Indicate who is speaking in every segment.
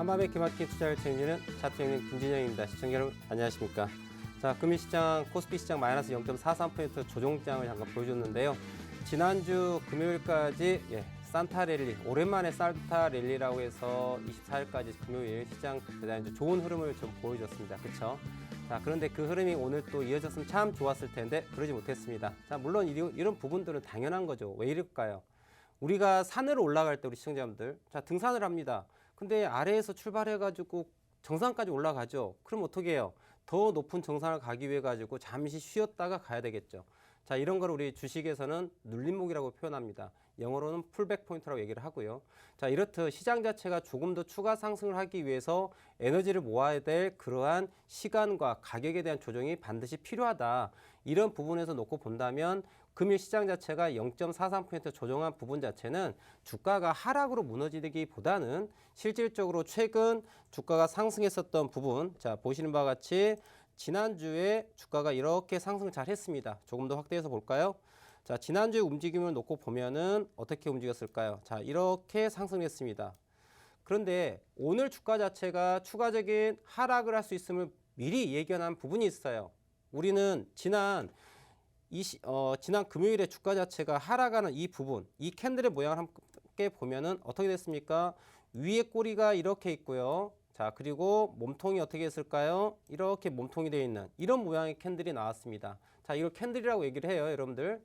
Speaker 1: 한밤의 기막힌 투자를 책임지는 차트형님 김진영입니다. 시청자 여러분 안녕하십니까. 자, 금일시장 코스피 시장 마이너스 0.43% 조정장을 잠깐 보여줬는데요. 지난주 금요일까지 산타 랠리, 오랜만에 산타 랠리라고 해서 24일까지 금요일 시장 대단히 좋은 흐름을 좀 보여줬습니다. 그렇죠? 자, 그런데 그 흐름이 오늘 또 이어졌으면 참 좋았을 텐데 그러지 못했습니다. 자, 물론 이런 부분들은 당연한 거죠. 왜 이럴까요? 우리가 산으로 올라갈 때 우리 시청자분들, 자, 등산을 합니다. 근데 아래에서 출발해가지고 정상까지 올라가죠. 그럼 어떻게 해요? 더 높은 정상을 가기 위해 가지고 잠시 쉬었다가 가야 되겠죠. 자, 이런 걸 우리 주식에서는 눌림목이라고 표현합니다. 영어로는 풀백 포인트라고 얘기를 하고요. 자, 이렇듯 시장 자체가 조금 더 추가 상승을 하기 위해서 에너지를 모아야 될 그러한 시간과 가격에 대한 조정이 반드시 필요하다. 이런 부분에서 놓고 본다면 금일 시장 자체가 0.43% 조정한 부분 자체는 주가가 하락으로 무너지기보다는 실질적으로 최근 주가가 상승했었던 부분, 자, 보시는 바와 같이 지난주에 주가가 이렇게 상승을 잘 했습니다. 조금 더 확대해서 볼까요? 자, 지난주에 움직임을 놓고 보면은 어떻게 움직였을까요? 자, 이렇게 상승했습니다. 그런데 오늘 주가 자체가 추가적인 하락을 할 수 있음을 미리 예견한 부분이 있어요. 우리는 지난 금요일에 주가 자체가 하락하는 이 부분, 이 캔들의 모양을 함께 보면은 어떻게 됐습니까? 위에 꼬리가 이렇게 있고요. 자, 그리고 몸통이 어떻게 했을까요? 이렇게 몸통이 되어 있는 이런 모양의 캔들이 나왔습니다. 자, 이걸 캔들이라고 얘기를 해요, 여러분들.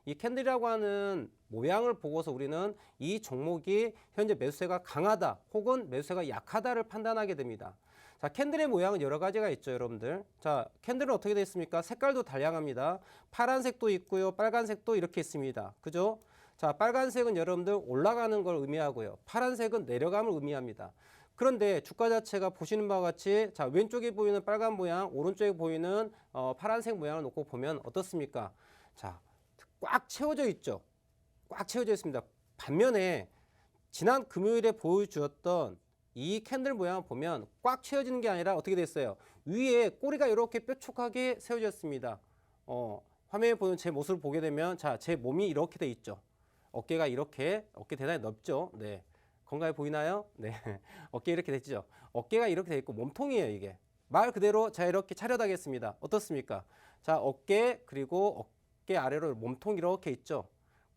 Speaker 1: 이 캔들이라고 하는 모양을 보고서 우리는 이 종목이 현재 매수세가 강하다 혹은 매수세가 약하다를 판단하게 됩니다. 자, 캔들의 모양은 여러 가지가 있죠, 여러분들. 자, 캔들은 어떻게 되어 있습니까? 색깔도 다양합니다. 파란색도 있고요, 빨간색도 이렇게 있습니다. 그죠? 자, 빨간색은 여러분들 올라가는 걸 의미하고요. 파란색은 내려감을 의미합니다. 그런데 주가 자체가 보시는 바와 같이, 자, 왼쪽에 보이는 빨간 모양, 오른쪽에 보이는 파란색 모양을 놓고 보면 어떻습니까? 자, 꽉 채워져 있죠. 꽉 채워져 있습니다. 반면에 지난 금요일에 보여주었던 이 캔들 모양을 보면 꽉 채워지는 게 아니라 어떻게 됐어요? 위에 꼬리가 이렇게 뾰족하게 세워졌습니다. 화면에 보는 제 모습을 보게 되면, 자, 제 몸이 이렇게 돼 있죠. 어깨가 이렇게, 어깨 대단히 넓죠. 네. 건강해 보이나요? 네. 어깨 이렇게 됐죠. 어깨가 이렇게 돼 있고 몸통이에요, 이게. 말 그대로 자, 이렇게 차려다겠습니다. 어떻습니까? 자, 어깨, 그리고 어깨 아래로 몸통 이렇게 있죠.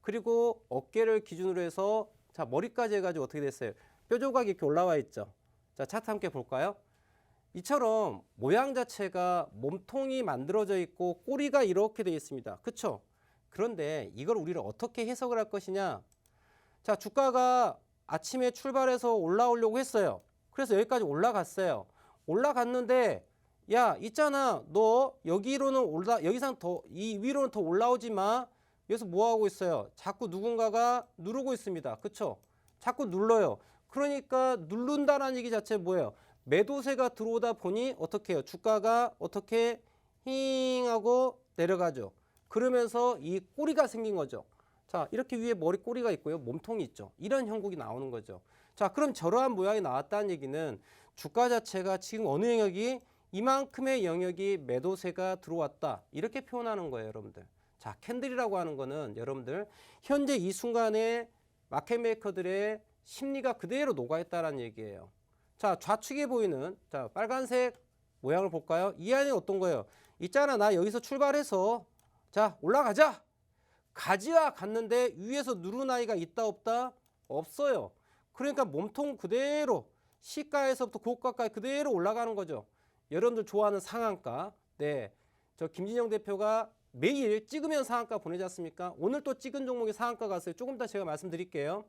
Speaker 1: 그리고 어깨를 기준으로 해서, 자, 머리까지 해가지고 어떻게 됐어요? 뾰족하게 이렇게 올라와 있죠. 자, 차트 함께 볼까요? 이처럼 모양 자체가 몸통이 만들어져 있고 꼬리가 이렇게 되어 있습니다. 그쵸? 그런데 이걸 우리를 어떻게 해석을 할 것이냐? 자, 주가가 아침에 출발해서 올라오려고 했어요. 그래서 여기까지 올라갔어요. 올라갔는데, 야, 있잖아. 너 여기로는 여기상 이 위로는 더 올라오지 마. 여기서 뭐 하고 있어요? 자꾸 누군가가 누르고 있습니다. 그쵸? 자꾸 눌러요. 그러니까 누른다는 얘기 자체 뭐예요? 매도세가 들어오다 보니 어떻게 해요? 주가가 어떻게 힝 하고 내려가죠. 그러면서 이 꼬리가 생긴 거죠. 자, 이렇게 위에 머리 꼬리가 있고요. 몸통이 있죠. 이런 형국이 나오는 거죠. 자, 그럼 저러한 모양이 나왔다는 얘기는 주가 자체가 지금 어느 영역이 이만큼의 영역이 매도세가 들어왔다. 이렇게 표현하는 거예요, 여러분들. 자, 캔들이라고 하는 거는 여러분들 현재 이 순간에 마켓 메이커들의 심리가 그대로 녹아있다는 얘기예요. 자, 좌측에 보이는, 자, 빨간색 모양을 볼까요? 이 안에 어떤 거예요? 있잖아, 나 여기서 출발해서, 자, 올라가자. 가지야 갔는데 위에서 누른 아이가 있다 없다? 없어요. 그러니까 몸통 그대로 시가에서부터 고가까지 그대로 올라가는 거죠. 여러분들 좋아하는 상한가. 네, 저 김진영 대표가 매일 찍으면 상한가 보내지 않습니까? 오늘 또 찍은 종목이 상한가 갔어요. 조금 더 제가 말씀드릴게요.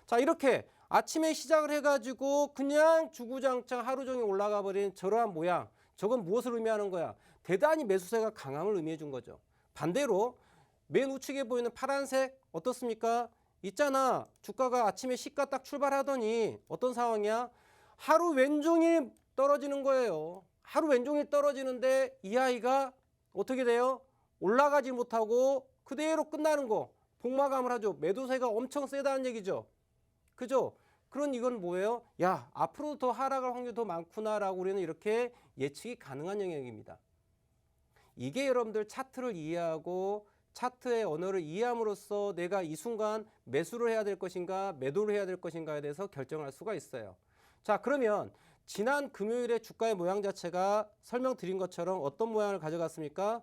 Speaker 1: 자, 이렇게 아침에 시작을 해가지고 그냥 주구장창 하루 종일 올라가 버린 저러한 모양. 저건 무엇을 의미하는 거야? 대단히 매수세가 강함을 의미해 준 거죠. 반대로 맨 우측에 보이는 파란색 어떻습니까? 있잖아, 주가가 아침에 시가 딱 출발하더니 어떤 상황이야? 하루 왼종일 떨어지는 거예요. 하루 왼종일 떨어지는데 이 아이가 어떻게 돼요? 올라가지 못하고 그대로 끝나는 거. 복마감을 하죠. 매도세가 엄청 세다는 얘기죠. 그죠? 그런 이건 뭐예요? 야, 앞으로 더 하락할 확률이 더 많구나라고 우리는 이렇게 예측이 가능한 영역입니다. 이게 여러분들 차트를 이해하고 차트의 언어를 이해함으로써 내가 이 순간 매수를 해야 될 것인가 매도를 해야 될 것인가에 대해서 결정할 수가 있어요. 자, 그러면 지난 금요일에 주가의 모양 자체가 설명드린 것처럼 어떤 모양을 가져갔습니까?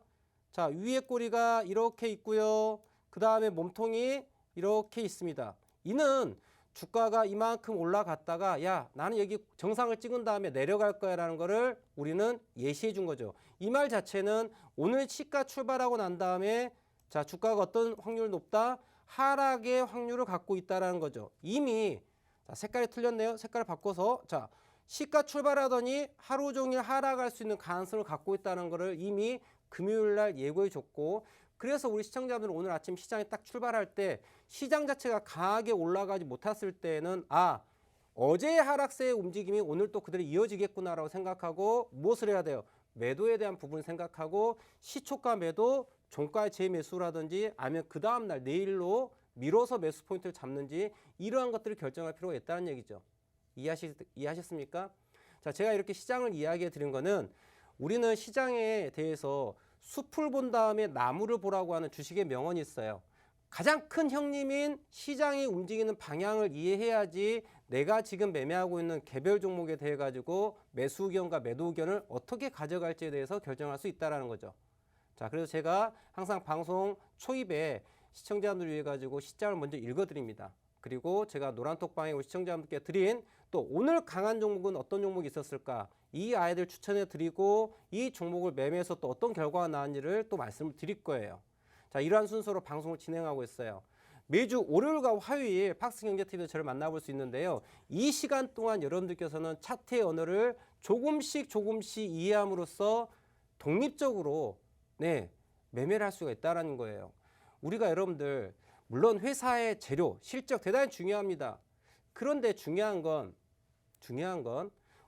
Speaker 1: 자, 위에 꼬리가 이렇게 있고요. 그 다음에 몸통이 이렇게 있습니다. 이는 주가가 이만큼 올라갔다가 야, 나는 여기 정상을 찍은 다음에 내려갈 거야 라는 거를 우리는 예시해 준 거죠. 이 말 자체는 오늘 시가 출발하고 난 다음에 자, 주가가 어떤 확률이 높다? 하락의 확률을 갖고 있다라는 거죠. 이미 자, 색깔이 틀렸네요. 색깔을 바꿔서 자, 시가 출발하더니 하루 종일 하락할 수 있는 가능성을 갖고 있다는 것을 이미 금요일 날 예고해 줬고, 그래서 우리 시청자분들은 오늘 아침 시장이 딱 출발할 때 시장 자체가 강하게 올라가지 못했을 때는 아, 어제의 하락세의 움직임이 오늘 또 그대로 이어지겠구나라고 생각하고 무엇을 해야 돼요? 매도에 대한 부분을 생각하고 시초가 매도, 종가의 재매수라든지 아니면 그 다음날 내일로 미뤄서 매수 포인트를 잡는지 이러한 것들을 결정할 필요가 있다는 얘기죠. 이해하셨습니까? 자, 제가 이렇게 시장을 이야기해 드린 거는 우리는 시장에 대해서 숲을 본 다음에 나무를 보라고 하는 주식의 명언이 있어요. 가장 큰 형님인 시장이 움직이는 방향을 이해해야지 내가 지금 매매하고 있는 개별 종목에 대해 가지고 매수 의견과 매도 의견을 어떻게 가져갈지에 대해서 결정할 수 있다는 거죠. 자, 그래서 제가 항상 방송 초입에 시청자분들 위해 가지고 시장을 먼저 읽어드립니다. 그리고 제가 노란톡방에 우리 시청자분들께 드린 또 오늘 강한 종목은 어떤 종목이 있었을까? 이 아이들 추천해 드리고 이 종목을 매매해서 또 어떤 결과가 나왔는지를 또 말씀을 드릴 거예요. 자, 이러한 순서로 방송을 진행하고 있어요. 매주 월요일과 화요일 팍스경제TV에서 저를 만나볼 수 있는데요. 이 시간 동안 여러분들께서는 차트의 언어를 조금씩 이해함으로써 독립적으로 매매를 할 수가 있다는 거예요. 우리가 여러분들 물론 회사의 재료, 실적 대단히 중요합니다. 그런데 중요한 건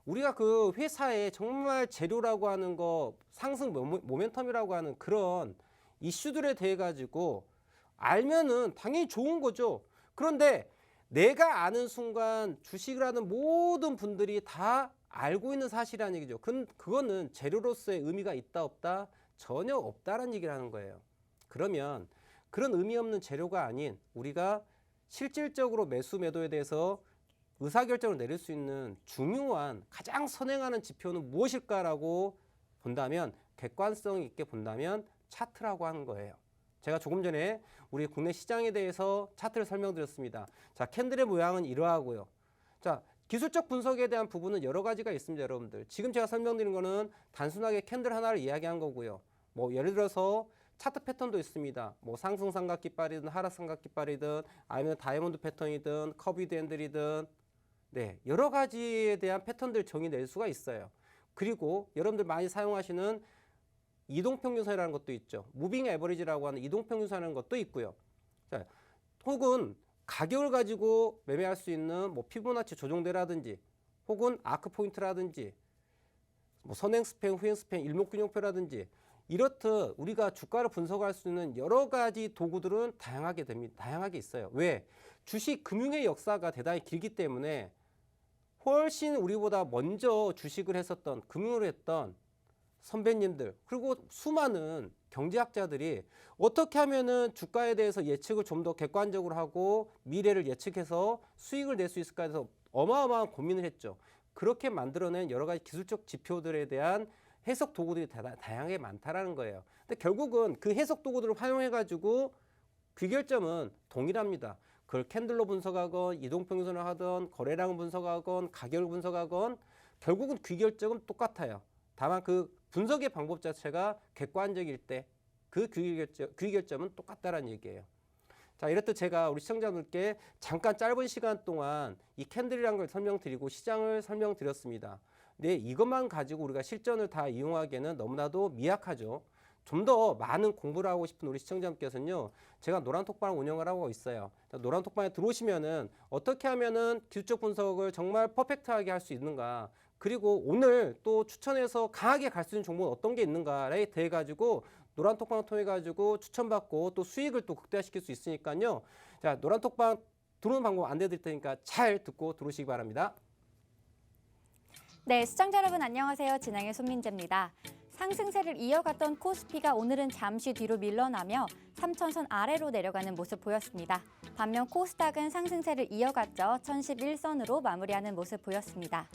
Speaker 1: 우리가 그 회사의 정말 재료라고 하는 거, 상승 모멘텀이라고 하는 그런 이슈들에 대해 가지고 알면은 당연히 좋은 거죠. 그런데 내가 아는 순간 주식을 하는 모든 분들이 다 알고 있는 사실이라는 얘기죠. 그거는 재료로서의 의미가 있다 없다? 전혀 없다라는 얘기를 하는 거예요. 그러면 그런 의미 없는 재료가 아닌 우리가 실질적으로 매수 매도에 대해서 의사결정을 내릴 수 있는 중요한 가장 선행하는 지표는 무엇일까라고 본다면, 객관성 있게 본다면 차트라고 하는 거예요. 제가 조금 전에 우리 국내 시장에 대해서 차트를 설명드렸습니다. 자, 캔들의 모양은 이러하고요. 자, 기술적 분석에 대한 부분은 여러 가지가 있습니다, 여러분들. 지금 제가 설명드린 거는 단순하게 캔들 하나를 이야기한 거고요. 뭐 예를 들어서 차트 패턴도 있습니다. 뭐 상승 삼각깃발이든 하락 삼각깃발이든 아니면 다이아몬드 패턴이든 커비드 핸들이든 여러 가지에 대한 패턴들 정의낼 수가 있어요. 그리고 여러분들 많이 사용하시는 이동평균선이라는 것도 있죠. 무빙 에버리지라고 하는 이동평균선이라는 것도 있고요. 자, 혹은 가격을 가지고 매매할 수 있는 뭐 피보나치 조정대라든지 혹은 아크 포인트라든지 뭐 선행 스팬, 후행 스팬, 일목균형표라든지 이렇듯 우리가 주가를 분석할 수 있는 여러 가지 도구들은 다양하게 있어요. 왜? 주식 금융의 역사가 대단히 길기 때문에 훨씬 우리보다 먼저 주식을 했었던, 금융을 했던 선배님들, 그리고 수많은 경제학자들이 어떻게 하면은 주가에 대해서 예측을 좀 더 객관적으로 하고 미래를 예측해서 수익을 낼 수 있을까 해서 어마어마한 고민을 했죠. 그렇게 만들어낸 여러 가지 기술적 지표들에 대한 해석 도구들이 다양하게 많다라는 거예요. 근데 결국은 그 해석 도구들을 활용해 가지고 귀결점은 동일합니다. 그걸 캔들로 분석하건 이동평균선을 하든 거래량을 분석하건 가격을 분석하건 결국은 귀결점은 똑같아요. 다만 그 분석의 방법 자체가 객관적일 때 그 귀결점은 똑같다라는 얘기예요. 자, 이렇듯 제가 우리 시청자분들께 잠깐 짧은 시간 동안 이 캔들이라는 걸 설명드리고 시장을 설명드렸습니다. 근데 이것만 가지고 우리가 실전을 다 이용하기에는 너무나도 미약하죠. 좀 더 많은 공부를 하고 싶은 우리 시청자분께서는요, 제가 노란톡방을 운영을 하고 있어요. 노란톡방에 들어오시면은 어떻게 하면은 기술적 분석을 정말 퍼펙트하게 할 수 있는가, 그리고 오늘 또 추천해서 강하게 갈 수 있는 종목은 어떤 게 있는가에 대해 가지고 노란톡방을 통해 가지고 추천받고 또 수익을 또 극대화시킬 수 있으니까요. 자, 노란톡방 들어오는 방법 안내해 드릴 테니까 잘 듣고 들어오시기 바랍니다.
Speaker 2: 네, 시청자 여러분 안녕하세요. 진행의 손민재입니다. 상승세를 이어갔던 코스피가 오늘은 잠시 뒤로 밀려나며 3,000선 아래로 내려가는 모습 보였습니다. 반면 코스닥은 상승세를 이어갔죠. 1,011선으로 마무리하는 모습 보였습니다.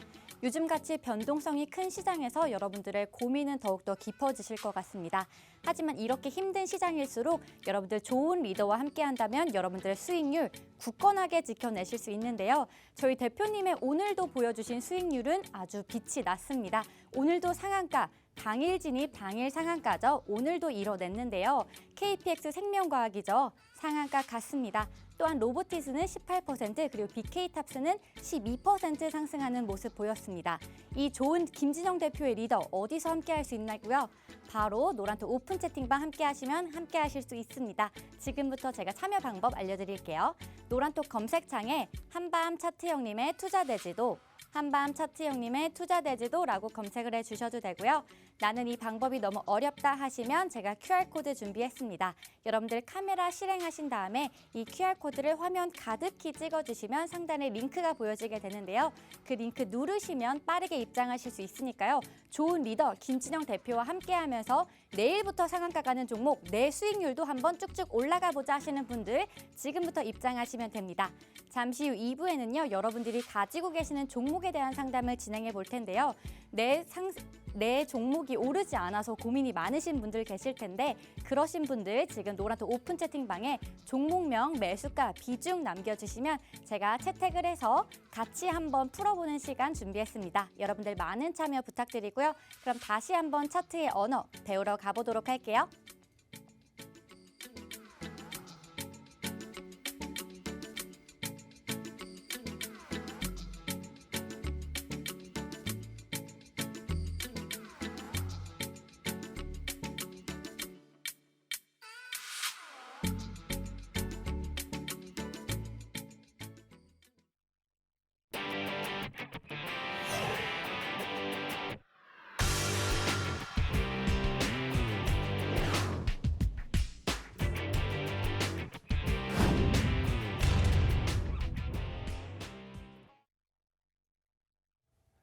Speaker 2: 요즘같이 변동성이 큰 시장에서 여러분들의 고민은 더욱더 깊어지실 것 같습니다. 하지만 이렇게 힘든 시장일수록 여러분들 좋은 리더와 함께한다면 여러분들의 수익률 굳건하게 지켜내실 수 있는데요. 저희 대표님의 오늘도 보여주신 수익률은 아주 빛이 났습니다. 오늘도 상한가, 당일 진입, 당일 상한가죠. 오늘도 이뤄냈는데요. KPX 생명과학이죠. 상한가 같습니다. 또한 로보티스는 18% 그리고 BK탑스는 12% 상승하는 모습 보였습니다. 이 좋은 김진영 대표의 리더 어디서 함께할 수 있나고요? 바로 노란톡 오픈 채팅방 함께하시면 함께하실 수 있습니다. 지금부터 제가 참여 방법 알려드릴게요. 노란톡 검색창에 한밤 차트형님의 투자대지도 한밤 차트형님의 투자대지도라고 검색을 해주셔도 되고요. 나는 이 방법이 너무 어렵다 하시면 제가 QR코드 준비했습니다. 여러분들 카메라 실행하신 다음에 이 QR코드를 화면 가득히 찍어주시면 상단에 링크가 보여지게 되는데요. 그 링크 누르시면 빠르게 입장하실 수 있으니까요. 좋은 리더 김진영 대표와 함께하면서 내일부터 상한가 가는 종목 내 수익률도 한번 쭉쭉 올라가 보자 하시는 분들 지금부터 입장하시면 됩니다. 잠시 후 2부에는요. 여러분들이 가지고 계시는 종목에 대한 상담을 진행해 볼 텐데요. 내 종목이 오르지 않아서 고민이 많으신 분들 계실 텐데 그러신 분들 지금 노란톡 오픈 채팅방에 종목명, 매수가, 비중 남겨주시면 제가 채택을 해서 같이 한번 풀어보는 시간 준비했습니다. 여러분들 많은 참여 부탁드리고요. 그럼 다시 한번 차트의 언어 배우러 가보도록 할게요.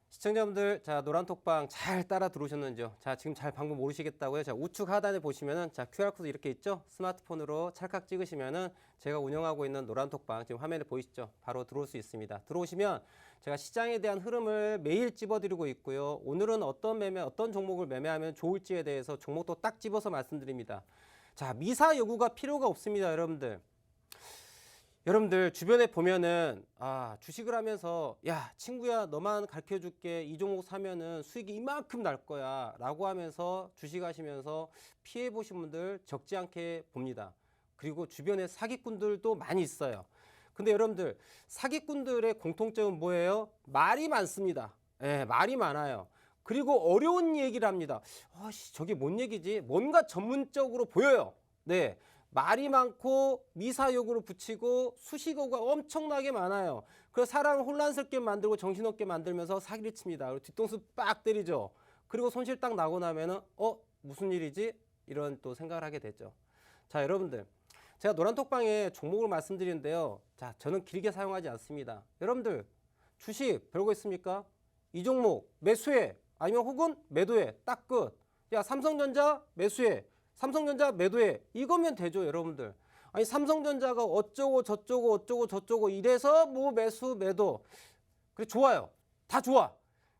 Speaker 1: 시청자분들, 자, 노란톡방 잘 따라 들어오셨는지요? 자, 지금 잘 방법 모르시겠다고요? 자, 우측 하단에 보시면은, 자, QR코드 이렇게 있죠? 스마트폰으로 찰칵 찍으시면은 제가 운영하고 있는 노란톡방, 지금 화면에 보이시죠? 바로 들어올 수 있습니다. 들어오시면 제가 시장에 대한 흐름을 매일 집어드리고 있고요. 오늘은 어떤 종목을 매매하면 좋을지에 대해서 종목도 딱 집어서 말씀드립니다. 자, 미사 여구가 필요가 없습니다, 여러분들. 여러분들 주변에 보면은 주식을 하면서 야 친구야 너만 가르쳐줄게 이 종목 사면은 수익이 이만큼 날 거야 라고 하면서 주식하시면서 피해 보신 분들 적지 않게 봅니다. 그리고 주변에 사기꾼들도 많이 있어요. 근데 여러분들 사기꾼들의 공통점은 뭐예요? 말이 많습니다. 예, 말이 많아요. 그리고 어려운 얘기를 합니다. 저게 뭔 얘기지? 뭔가 전문적으로 보여요. 네. 말이 많고 미사역으로 붙이고 수식어가 엄청나게 많아요. 그래서 사람을 혼란스럽게 만들고 정신없게 만들면서 사기를 칩니다. 그리고 뒤통수 빡 때리죠. 그리고 손실 딱 나고 나면은 무슨 일이지? 이런 또 생각을 하게 되죠. 자, 여러분들 제가 노란톡방에 종목을 말씀드리는데요. 자, 저는 길게 사용하지 않습니다. 여러분들 주식 별거 있습니까? 이 종목 매수해 아니면 혹은 매도해 딱 끝. 야, 삼성전자 매수해. 삼성전자 매도해 이거면 되죠, 여러분들. 아니 삼성전자가 어쩌고 저쩌고 이래서 뭐 매수 매도 그래 좋아요. 다 좋아.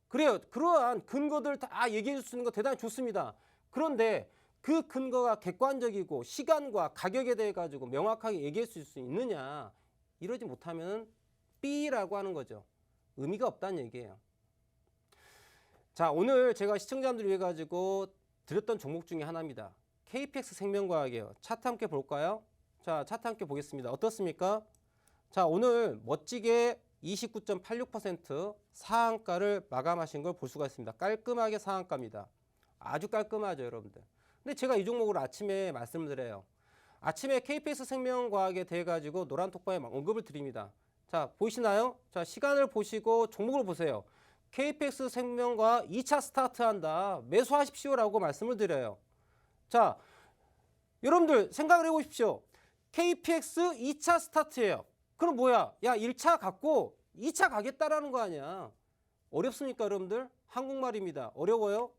Speaker 1: 그래요. 그러한 근거들 다 얘기해 줄 수 있는 거 대단히 좋습니다. 그런데 그 근거가 객관적이고 시간과 가격에 대해 가지고 명확하게 얘기할 수 있느냐 이러지 못하면 B라고 하는 거죠. 의미가 없다는 얘기예요. 자, 오늘 제가 시청자분들 위해 가지고 드렸던 종목 중에 하나입니다. KPX 생명과학이에요. 차트 함께 볼까요? 자, 차트 함께 보겠습니다. 어떻습니까? 자, 오늘 멋지게 29.86% 상한가를 마감하신 걸 볼 수가 있습니다. 깔끔하게 상한가입니다. 아주 깔끔하죠, 여러분들. 근데 제가 이 종목을 아침에 말씀을 드려요. 아침에 KPX 생명과학에 대해 가지고 노란톡방에 언급을 드립니다. 자, 보이시나요? 자, 시간을 보시고 종목을 보세요. KPX 생명과학 2차 스타트한다. 매수하십시오라고 말씀을 드려요. 자, 여러분들 생각을 해보십시오. KPX 2차 스타트예요. 그럼 뭐야? 야, 1차 갔고 2차 가겠다라는 거 아니야. 어렵습니까, 여러분들? 한국말입니다. 어려워요?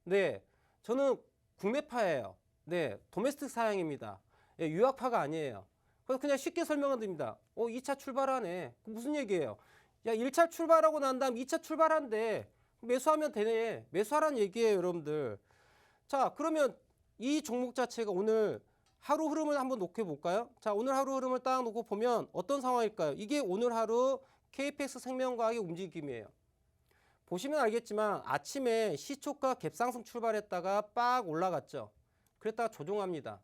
Speaker 1: 네. 저는 국내파예요. 네, 도메스틱 사양입니다. 예, 유학파가 아니에요. 그래서 그냥 쉽게 설명을 드립니다. 2차 출발하네. 무슨 얘기예요? 야, 1차 출발하고 난 다음 2차 출발한대. 매수하면 되네. 매수하라는 얘기예요, 여러분들. 자, 그러면 이 종목 자체가 오늘 하루 흐름을 한번 놓고 볼까요? 자, 오늘 하루 흐름을 딱 놓고 보면 어떤 상황일까요? 이게 오늘 하루 KPX 생명과학의 움직임이에요. 보시면 알겠지만 아침에 시초가 갭상승 출발했다가 빡 올라갔죠. 그랬다가 조정합니다.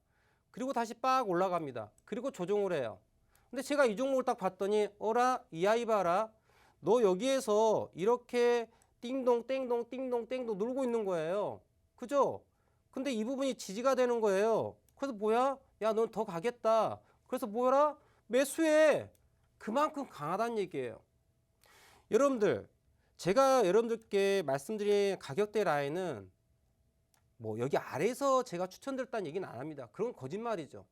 Speaker 1: 그리고 다시 빡 올라갑니다. 그리고 조정을 해요. 근데 제가 이 종목을 딱 봤더니 어라 이 아이 봐라. 너 여기에서 이렇게 띵동 땡동 띵동 땡동 놀고 있는 거예요. 그죠? 근데 이 부분이 지지가 되는 거예요. 그래서 뭐야? 야, 넌 더 가겠다. 그래서 뭐라? 매수해. 그만큼 강하다는 얘기예요. 여러분들, 제가 여러분들께 말씀드린 가격대 라인은 뭐 여기 아래에서 제가 추천드렸다는 얘기는 안 합니다. 그건 거짓말이죠.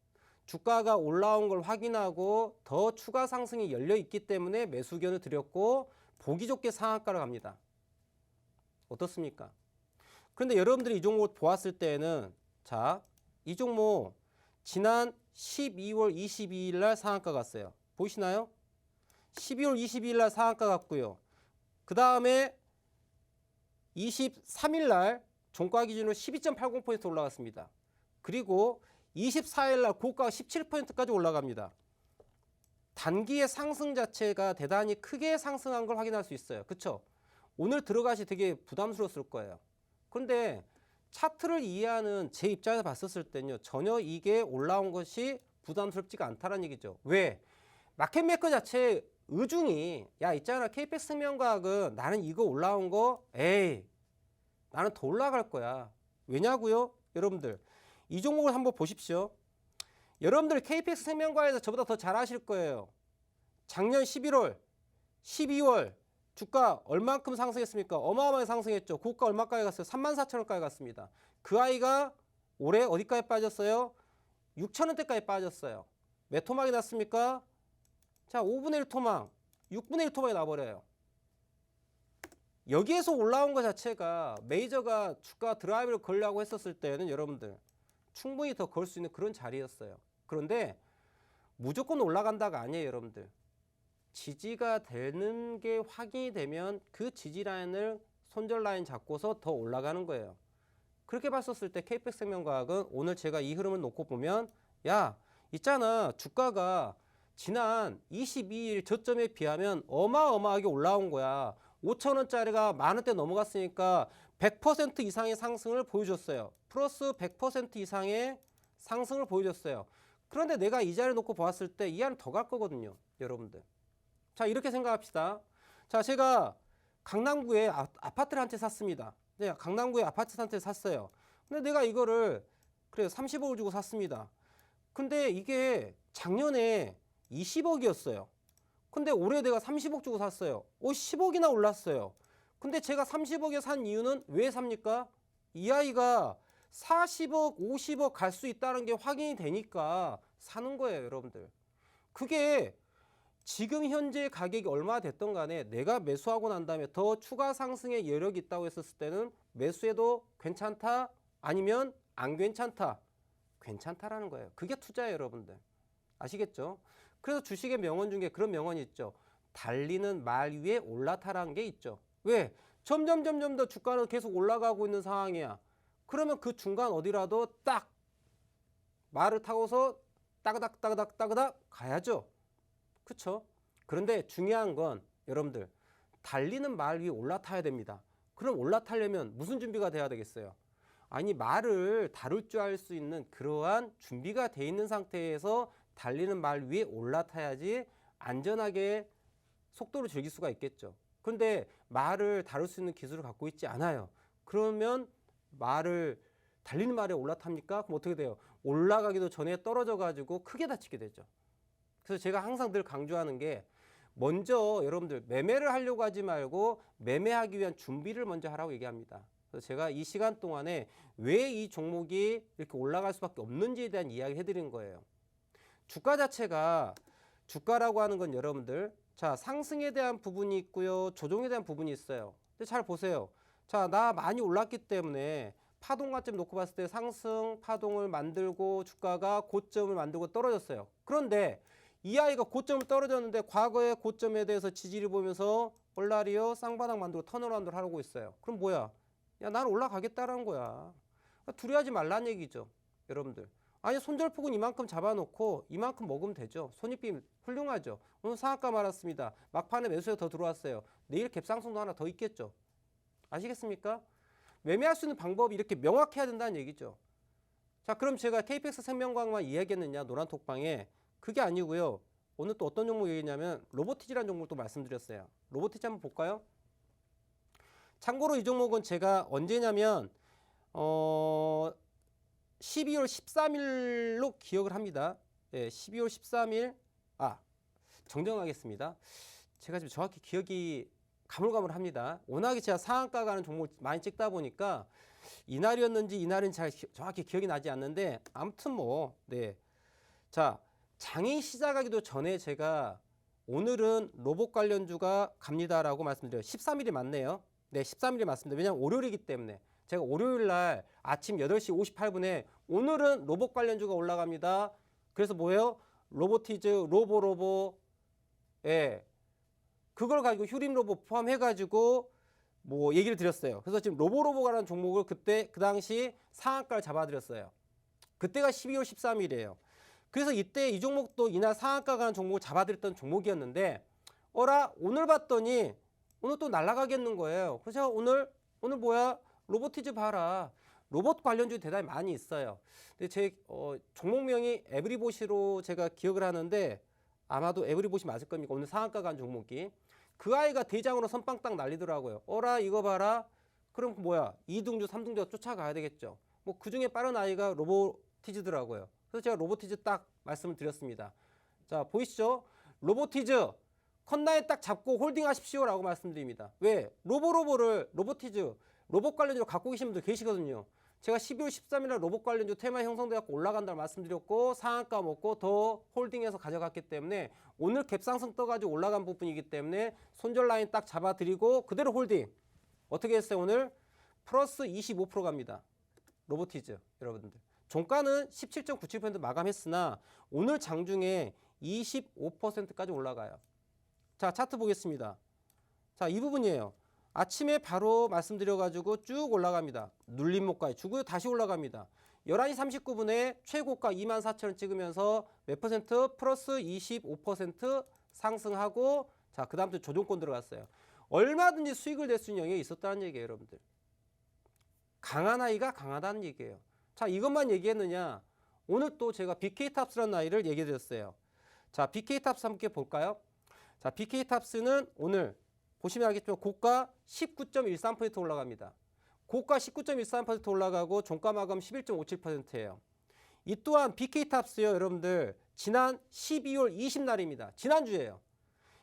Speaker 1: 주가가 올라온 걸 확인하고 더 추가 상승이 열려 있기 때문에 매수 의견을 드렸고 보기 좋게 상한가로 갑니다. 어떻습니까? 그런데 여러분들이 이 종목을 보았을 때는 자, 이 종목 지난 12월 22일 날 상한가 갔어요. 보이시나요? 12월 22일 날 상한가 갔고요. 그 다음에 23일 날 종가 기준으로 12.80% 올라갔습니다. 그리고 24일 날 고가가 17%까지 올라갑니다. 단기의 상승 자체가 대단히 크게 상승한 걸 확인할 수 있어요. 그렇죠? 오늘 들어가시 되게 부담스러웠을 거예요. 그런데 차트를 이해하는 제 입장에서 봤었을 때는요. 전혀 이게 올라온 것이 부담스럽지가 않다는 얘기죠. 왜? 마켓메이커 자체의 의중이 야 있잖아 KPX 생명과학은 나는 이거 올라온 거 에이 나는 더 올라갈 거야. 왜냐고요? 여러분들 이 종목을 한번 보십시오. 여러분들 KPX 생명과학에서 저보다 더 잘 아실 거예요. 작년 11월, 12월 주가 얼만큼 상승했습니까? 어마어마하게 상승했죠. 고가 얼마까지 갔어요? 34,000원까지 갔습니다. 그 아이가 올해 어디까지 빠졌어요? 6,000원대까지 빠졌어요. 몇 토막이 났습니까? 자, 5분의 1 토막, 6분의 1 토막이 나버려요. 여기에서 올라온 것 자체가 메이저가 주가 드라이브를 걸려고 했었을 때는 여러분들 충분히 더 걸 수 있는 그런 자리였어요. 그런데 무조건 올라간다가 아니에요, 여러분들. 지지가 되는 게 확인이 되면 그 지지 라인을 손절 라인 잡고서 더 올라가는 거예요. 그렇게 봤었을 때 KPX 생명과학은 오늘 제가 이 흐름을 놓고 보면 야, 있잖아. 주가가 지난 22일 저점에 비하면 어마어마하게 올라온 거야. 5,000원짜리가 만원대 넘어갔으니까 100% 이상의 상승을 보여줬어요. 플러스 100% 이상의 상승을 보여줬어요. 그런데 내가 이 자리를 놓고 보았을 때 이 안은 더 갈 거거든요. 여러분들. 자, 이렇게 생각합시다. 자, 제가 강남구에 아파트를 한 채 샀습니다. 네, 강남구에 아파트 한 채 샀어요. 근데 내가 이거를 그래 30억을 주고 샀습니다. 근데 이게 작년에 20억이었어요. 근데 올해 내가 30억 주고 샀어요. 10억이나 올랐어요. 근데 제가 30억에 산 이유는 왜 삽니까? 이 아이가 40억, 50억 갈 수 있다는 게 확인이 되니까 사는 거예요, 여러분들. 그게 지금 현재 가격이 얼마 됐던 간에 내가 매수하고 난 다음에 더 추가 상승의 여력이 있다고 했었을 때는 매수해도 괜찮다? 아니면 안 괜찮다? 괜찮다라는 거예요. 그게 투자예요, 여러분들. 아시겠죠? 그래서 주식의 명언 중에 그런 명언이 있죠. 달리는 말 위에 올라타라는 게 있죠. 왜? 점점 더 주가는 계속 올라가고 있는 상황이야. 그러면 그 중간 어디라도 딱 말을 타고서 따그닥 가야죠. 그렇죠? 그런데 중요한 건 여러분들 달리는 말 위에 올라타야 됩니다. 그럼 올라타려면 무슨 준비가 돼야 되겠어요? 아니 말을 다룰 줄 알 수 있는 그러한 준비가 돼 있는 상태에서 달리는 말 위에 올라타야지 안전하게 속도를 즐길 수가 있겠죠. 그런데 말을 다룰 수 있는 기술을 갖고 있지 않아요. 그러면 달리는 말에 올라탑니까? 그럼 어떻게 돼요? 올라가기도 전에 떨어져 가지고 크게 다치게 되죠. 그래서 제가 항상 늘 강조하는 게 먼저 여러분들 매매를 하려고 하지 말고 매매하기 위한 준비를 먼저 하라고 얘기합니다. 그래서 제가 이 시간 동안에 왜 이 종목이 이렇게 올라갈 수밖에 없는지에 대한 이야기 해드린 거예요. 주가 자체가 주가라고 하는 건 여러분들 자 상승에 대한 부분이 있고요. 조정에 대한 부분이 있어요. 근데 잘 보세요. 자, 나 많이 올랐기 때문에 파동 관점 놓고 봤을 때 상승 파동을 만들고 주가가 고점을 만들고 떨어졌어요. 그런데 이 아이가 고점을 떨어졌는데 과거의 고점에 대해서 지지를 보면서 올라리어 쌍바닥 만들고 턴어라운드를 하고 있어요. 그럼 뭐야? 야, 난 올라가겠다라는 거야. 두려워하지 말라는 얘기죠. 여러분들. 아니 손절폭은 이만큼 잡아놓고 이만큼 먹으면 되죠. 손익비 훌륭하죠. 오늘 상한가 말았습니다. 막판에 매수가 더 들어왔어요. 내일 갭상승도 하나 더 있겠죠. 아시겠습니까? 매매할 수 있는 방법이 이렇게 명확해야 된다는 얘기죠. 자, 그럼 제가 KPX 생명과학만 이야기했느냐 노란톡방에 그게 아니고요. 오늘 또 어떤 종목 얘기했냐면 로보티지라는 종목도 말씀드렸어요. 로보티지 한번 볼까요? 참고로 이 종목은 제가 언제냐면 12월 13일로 기억을 합니다. 예, 12월 13일 정정하겠습니다. 제가 지금 정확히 기억이 가물가물합니다. 워낙에 제가 상한가 가는 종목을 많이 찍다 보니까 이날이었는지 이날은 잘 정확히 기억이 나지 않는데 아무튼 뭐 네. 자, 장이 시작하기도 전에 제가 오늘은 로봇 관련주가 갑니다라고 말씀드려요. 13일이 맞네요. 네, 13일이 맞습니다. 왜냐하면 월요일이기 때문에 제가 월요일 날 아침 8시 58분에 오늘은 로봇 관련주가 올라갑니다. 그래서 뭐예요? 로보티즈, 로보 예. 그걸 가지고 휴림 로봇 포함해가지고 뭐 얘기를 드렸어요. 그래서 지금 로보가라는 종목을 그때 그 당시 상한가를 잡아드렸어요. 그때가 12월 13일이에요. 그래서 이때 이 종목도 이날 상한가 가는 종목을 잡아드렸던 종목이었는데 오늘 봤더니 오늘 또 날아가겠는 거예요. 그래서 오늘 뭐야? 로보티즈 봐라. 로봇 관련주 대단히 많이 있어요. 근데 제 종목명이 에브리봇이로 제가 기억을 하는데 아마도 에브리봇이 맞을 겁니까? 오늘 상한가 간 종목이. 그 아이가 대장으로 선빵 딱 날리더라고요. 이거 봐라. 그럼 뭐야? 2등주, 3등주가 쫓아가야 되겠죠. 뭐 그중에 빠른 아이가 로보티즈더라고요. 그래서 제가 로보티즈 딱 말씀을 드렸습니다. 자, 보이시죠? 로보티즈 컷라인 딱 잡고 홀딩하십시오라고 말씀드립니다. 왜? 로보티즈 로봇 관련주로 갖고 계신 분들 계시거든요. 제가 12월 13일날 로봇 관련주 테마 형성돼갖고 올라간다고 말씀드렸고 상한가 먹고 더 홀딩해서 가져갔기 때문에 오늘 갭상승 떠가지고 올라간 부분이기 때문에 손절 라인 딱 잡아드리고 그대로 홀딩. 어떻게 했어요? 오늘 플러스 25% 갑니다. 로보티즈 여러분들. 종가는 17.97% 마감했으나 오늘 장중에 25%까지 올라가요. 자, 차트 보겠습니다. 자, 이 부분이에요. 아침에 바로 말씀드려가지고 쭉 올라갑니다. 눌림목까지 주고 다시 올라갑니다. 11시 39분에 최고가 24,000원 찍으면서 몇 퍼센트? 플러스 25% 상승하고 자, 그 다음부터 조정권 들어갔어요. 얼마든지 수익을 낼 수 있는 영역이 있었다는 얘기예요, 여러분들. 강한 아이가 강하다는 얘기예요. 자, 이것만 얘기했느냐? 오늘 또 제가 BK탑스라는 아이를 얘기해 드렸어요. 자, BK탑스 함께 볼까요? 자, BK탑스는 오늘 보시면 알겠지만 고가 19.13% 올라갑니다. 고가 19.13% 올라가고 종가 마감 11.57%예요. 이 또한 BK탑스요, 여러분들. 지난 12월 20날입니다. 지난주예요.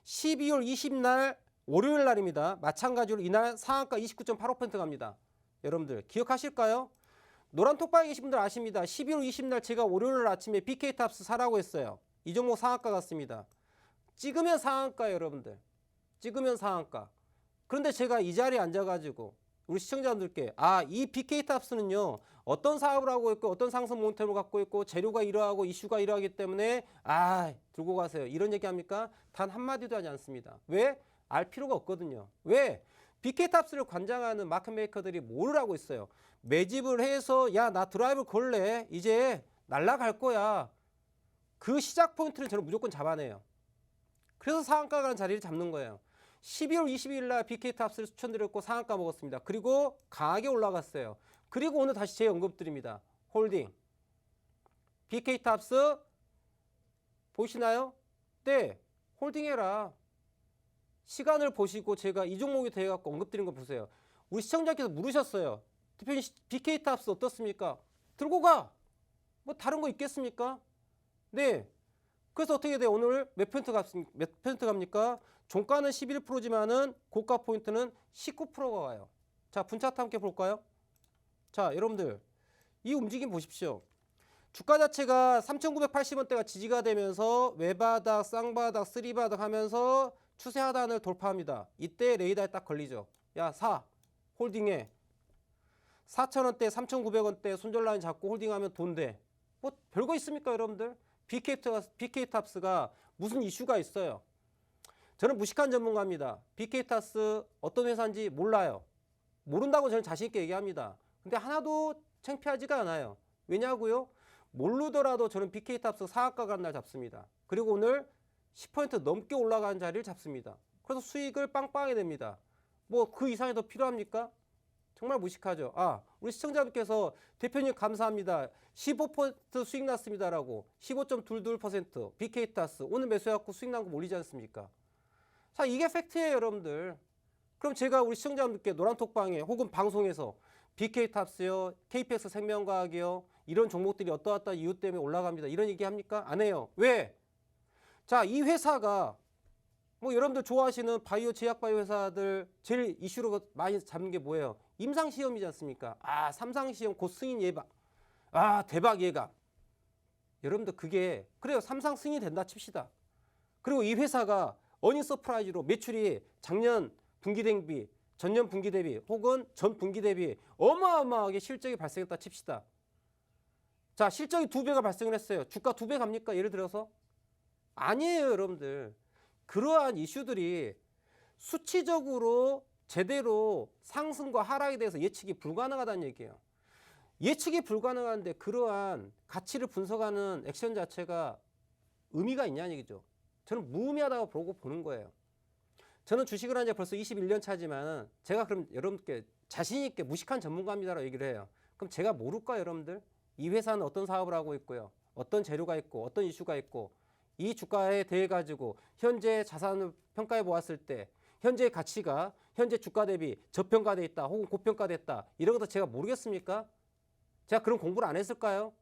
Speaker 1: 12월 20날 월요일 날입니다. 마찬가지로 이날 상한가 29.85% 갑니다. 여러분들 기억하실까요? 노란 톡방에 계신 분들 아십니다. 12월 20날 제가 월요일 아침에 BK탑스 사라고 했어요. 이 종목 상한가 같습니다. 찍으면 상한가 여러분들. 찍으면 상한가. 그런데 제가 이 자리에 앉아가지고 우리 시청자분들께 이 BK탑스는요 어떤 사업을 하고 있고 어떤 상승 모멘텀을 갖고 있고 재료가 이러하고 이슈가 이러하기 때문에 들고 가세요. 이런 얘기 합니까? 단 한마디도 하지 않습니다. 왜? 알 필요가 없거든요. 왜? BK탑스를 관장하는 마켓메이커들이 뭐를 하고 있어요? 매집을 해서 야, 나 드라이브 걸래. 이제 날라갈 거야. 그 시작 포인트를 저는 무조건 잡아내요. 그래서 상한가 가는 자리를 잡는 거예요. 12월 22일 날 BK탑스를 추천드렸고 상한가 먹었습니다. 그리고 강하게 올라갔어요. 그리고 오늘 다시 제 언급드립니다. 홀딩. BK탑스 보시나요? 네, 홀딩해라. 시간을 보시고 제가 이 종목이 돼갖고 언급드린 거 보세요. 우리 시청자께서 물으셨어요. 대표님 BK탑스 어떻습니까? 들고 가. 뭐 다른 거 있겠습니까? 네. 그래서 어떻게 돼요? 오늘 몇 퍼센트 갑니까? 종가는 11%지만은 고가 포인트는 19%가 와요. 자, 분차트 함께 볼까요? 자, 여러분들 이 움직임 보십시오. 주가 자체가 3,980원대가 지지가 되면서 외바닥, 쌍바닥, 쓰리바닥 하면서 추세 하단을 돌파합니다. 이때 레이더에 딱 걸리죠. 야, 사. 홀딩해. 4,000원대, 3,900원대 손절라인 잡고 홀딩하면 돈 돼. 뭐 별거 있습니까, 여러분들? BK탑스가 무슨 이슈가 있어요? 저는 무식한 전문가입니다. BK탑스 어떤 회사인지 몰라요. 모른다고 저는 자신 있게 얘기합니다. 근데 하나도 창피하지가 않아요. 왜냐고요? 모르더라도 저는 BK탑스 상한가 간 날 잡습니다. 그리고 오늘 10% 넘게 올라간 자리를 잡습니다. 그래서 수익을 빵빵하게 됩니다. 뭐 그 이상이 더 필요합니까? 정말 무식하죠. 아, 우리 시청자분께서 대표님 감사합니다. 15% 수익 났습니다라고 15.22% BK탑스 오늘 매수해갖고 수익 난 거 몰리지 않습니까? 자, 이게 팩트예요, 여러분들. 그럼 제가 우리 시청자분들께 노란톡방에 혹은 방송에서 BK탑스요, KPX 생명과학이요, 이런 종목들이 어떠어떠한 이유 때문에 올라갑니다. 이런 얘기 합니까? 안 해요. 왜? 자, 이 회사가 뭐 여러분들 좋아하시는 바이오 제약 바이오 회사들 제일 이슈로 많이 잡는 게 뭐예요? 임상 시험이지 않습니까? 아, 3상 시험 곧 승인 예방. 아, 대박 예감. 여러분들 그게 그래요. 3상 승인이 된다 칩시다. 그리고 이 회사가 어닝 서프라이즈로 매출이 작년 분기 대비, 전년 분기 대비 혹은 전 분기 대비 어마어마하게 실적이 발생했다 칩시다. 자, 실적이 2배가 발생을 했어요. 주가 2배 갑니까? 예를 들어서? 아니에요, 여러분들. 그러한 이슈들이 수치적으로 제대로 상승과 하락에 대해서 예측이 불가능하다는 얘기예요. 예측이 불가능한데 그러한 가치를 분석하는 액션 자체가 의미가 있냐는 얘기죠. 저는 무의미하다고 보는 거예요. 저는 주식을 한 지 벌써 21년 차지만 제가 그럼 여러분께 자신 있게 무식한 전문가입니다라고 얘기를 해요. 그럼 제가 모를까요, 여러분들? 이 회사는 어떤 사업을 하고 있고요. 어떤 재료가 있고 어떤 이슈가 있고 이 주가에 대해 가지고 현재 자산을 평가해 보았을 때 현재 가치가 현재 주가 대비 저평가돼 있다 혹은 고평가됐다 이런 것도 제가 모르겠습니까? 제가 그런 공부를 안 했을까요?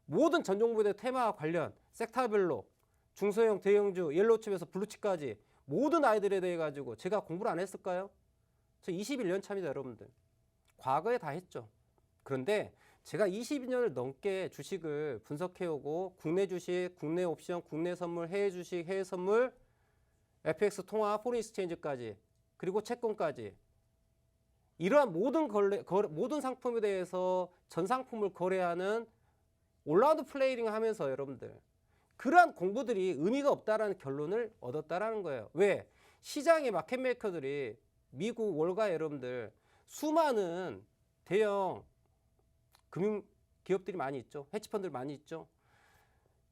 Speaker 1: 모든 전 종목의 테마와 관련 섹터별로 중소형, 대형주, 옐로우칩에서 블루칩까지 모든 아이들에 대해 가지고 제가 공부를 안 했을까요? 저 21년 차입니다, 여러분들. 과거에 다 했죠. 그런데 제가 22년을 넘게 주식을 분석해오고 국내 주식, 국내 옵션, 국내 선물, 해외 주식, 해외 선물, FX 통화, 포린 익스체인지까지 그리고 채권까지 이러한 모든 상품에 대해서 전 상품을 거래하는 올라운드 플레이링을 하면서 여러분들 그러한 공부들이 의미가 없다라는 결론을 얻었다라는 거예요. 왜? 시장의 마켓메이커들이 미국 월가 여러분들 수많은 대형 금융 기업들이 많이 있죠. 헤지펀드들 많이 있죠.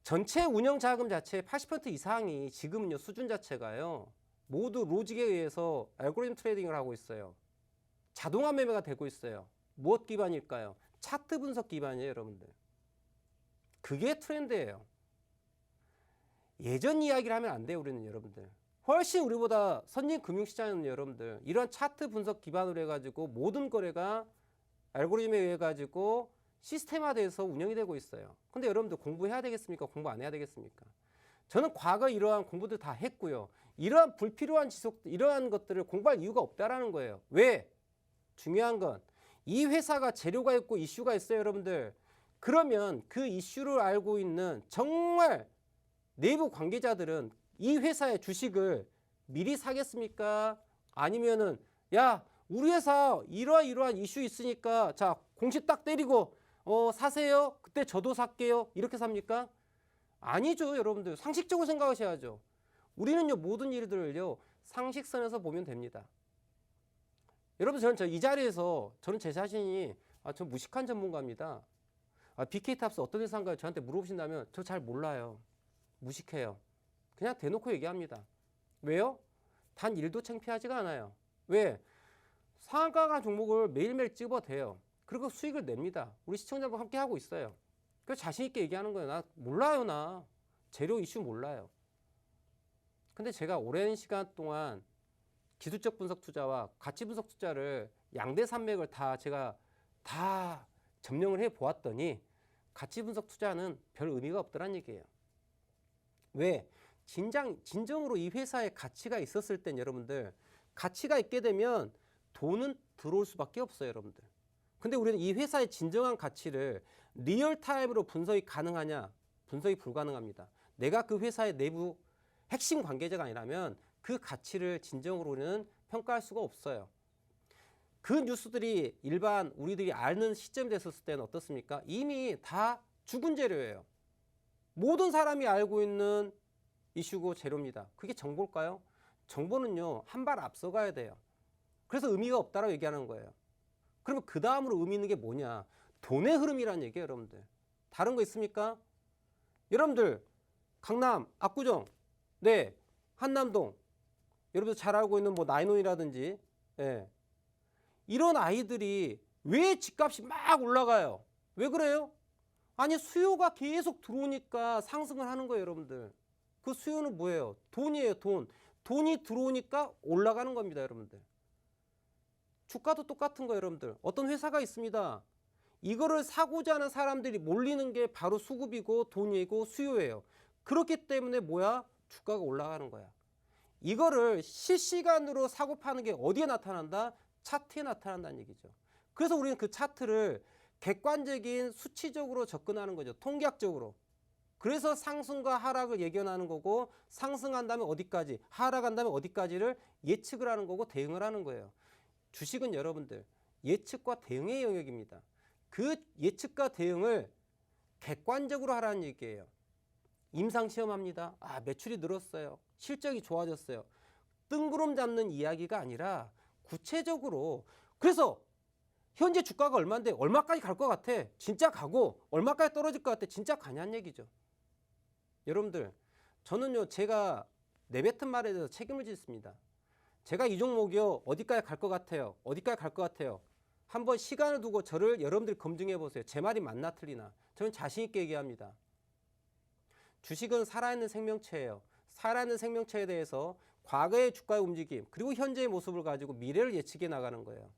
Speaker 1: 전체 운영 자금 자체의 80% 이상이 지금은요 수준 자체가요 모두 로직에 의해서 알고리즘 트레이딩을 하고 있어요. 자동화 매매가 되고 있어요. 무엇 기반일까요? 차트 분석 기반이에요, 여러분들. 그게 트렌드예요. 예전 이야기를 하면 안 돼요, 우리는 여러분들. 훨씬 우리보다 선진 금융시장은 여러분들 이러한 차트 분석 기반으로 해가지고 모든 거래가 알고리즘에 의해 가지고 시스템화돼서 운영이 되고 있어요. 근데 여러분들 공부해야 되겠습니까? 공부 안 해야 되겠습니까? 저는 과거 이러한 공부들 다 했고요. 이러한 불필요한 지속, 이러한 것들을 공부할 이유가 없다라는 거예요. 왜? 중요한 건 이 회사가 재료가 있고 이슈가 있어요, 여러분들. 그러면 그 이슈를 알고 있는 정말 내부 관계자들은 이 회사의 주식을 미리 사겠습니까? 아니면은 야, 우리 회사 이러한 이슈 있으니까 자 공시 딱 때리고 사세요. 그때 저도 살게요. 이렇게 삽니까? 아니죠, 여러분들. 상식적으로 생각하셔야죠. 우리는요 모든 일들을요 상식선에서 보면 됩니다. 여러분 저는 이 자리에서 저는 제 자신이 저 무식한 전문가입니다. BK탑스 어떤 회사인가요? 저한테 물어보신다면 저 잘 몰라요. 무식해요. 그냥 대놓고 얘기합니다. 왜요? 단 1도 창피하지가 않아요. 왜? 상한가 간 종목을 매일매일 찍어도 돼요. 그리고 수익을 냅니다. 우리 시청자분 함께 하고 있어요. 그래서 자신 있게 얘기하는 거예요. 나 몰라요, 나. 재료 이슈 몰라요. 근데 제가 오랜 시간 동안 기술적 분석 투자와 가치 분석 투자를 양대 산맥을 제가 다 점령을 해 보았더니 가치 분석 투자는 별 의미가 없더란 얘기예요. 왜? 진정으로 이 회사에 가치가 있었을 땐 여러분들 가치가 있게 되면 돈은 들어올 수밖에 없어요, 여러분들. 근데 우리는 이 회사의 진정한 가치를 리얼타임으로 분석이 가능하냐? 분석이 불가능합니다. 내가 그 회사의 내부 핵심 관계자가 아니라면 그 가치를 진정으로 우리는 평가할 수가 없어요. 그 뉴스들이 일반 우리들이 아는 시점이 됐었을 때는 어떻습니까? 이미 다 죽은 재료예요. 모든 사람이 알고 있는 이슈고 재료입니다. 그게 정보일까요? 정보는요, 한 발 앞서가야 돼요. 그래서 의미가 없다라고 얘기하는 거예요. 그러면 그 다음으로 의미 있는 게 뭐냐? 돈의 흐름이라는 얘기예요, 여러분들. 다른 거 있습니까? 여러분들, 강남, 압구정, 네, 한남동, 여러분들 잘 알고 있는 뭐 나인원이라든지, 예. 이런 아이들이 왜 집값이 막 올라가요? 왜 그래요? 아니, 수요가 계속 들어오니까 상승을 하는 거예요, 여러분들. 그 수요는 뭐예요? 돈이에요, 돈. 돈이 들어오니까 올라가는 겁니다, 여러분들. 주가도 똑같은 거예요, 여러분들. 어떤 회사가 있습니다. 이거를 사고자 하는 사람들이 몰리는 게 바로 수급이고 돈이고 수요예요. 그렇기 때문에 뭐야? 주가가 올라가는 거야. 이거를 실시간으로 사고 파는 게 어디에 나타난다? 차트에 나타난다는 얘기죠. 그래서 우리는 그 차트를 객관적인 수치적으로 접근하는 거죠. 통계학적으로. 그래서 상승과 하락을 예견하는 거고 상승한다면 어디까지, 하락한다면 어디까지를 예측을 하는 거고 대응을 하는 거예요. 주식은 여러분들 예측과 대응의 영역입니다. 그 예측과 대응을 객관적으로 하라는 얘기예요. 임상시험합니다. 아, 매출이 늘었어요. 실적이 좋아졌어요. 뜬구름 잡는 이야기가 아니라 구체적으로 그래서 현재 주가가 얼마인데 얼마까지 갈 것 같아? 진짜 가고 얼마까지 떨어질 것 같아? 진짜 가냐는 얘기죠. 여러분들 저는요 제가 내뱉은 말에 대해서 책임을 짓습니다. 제가 이 종목이요 어디까지 갈 것 같아요? 어디까지 갈 것 같아요? 한번 시간을 두고 저를 여러분들이 검증해 보세요. 제 말이 맞나 틀리나. 저는 자신 있게 얘기합니다. 주식은 살아있는 생명체예요. 살아있는 생명체에 대해서 과거의 주가의 움직임 그리고 현재의 모습을 가지고 미래를 예측해 나가는 거예요.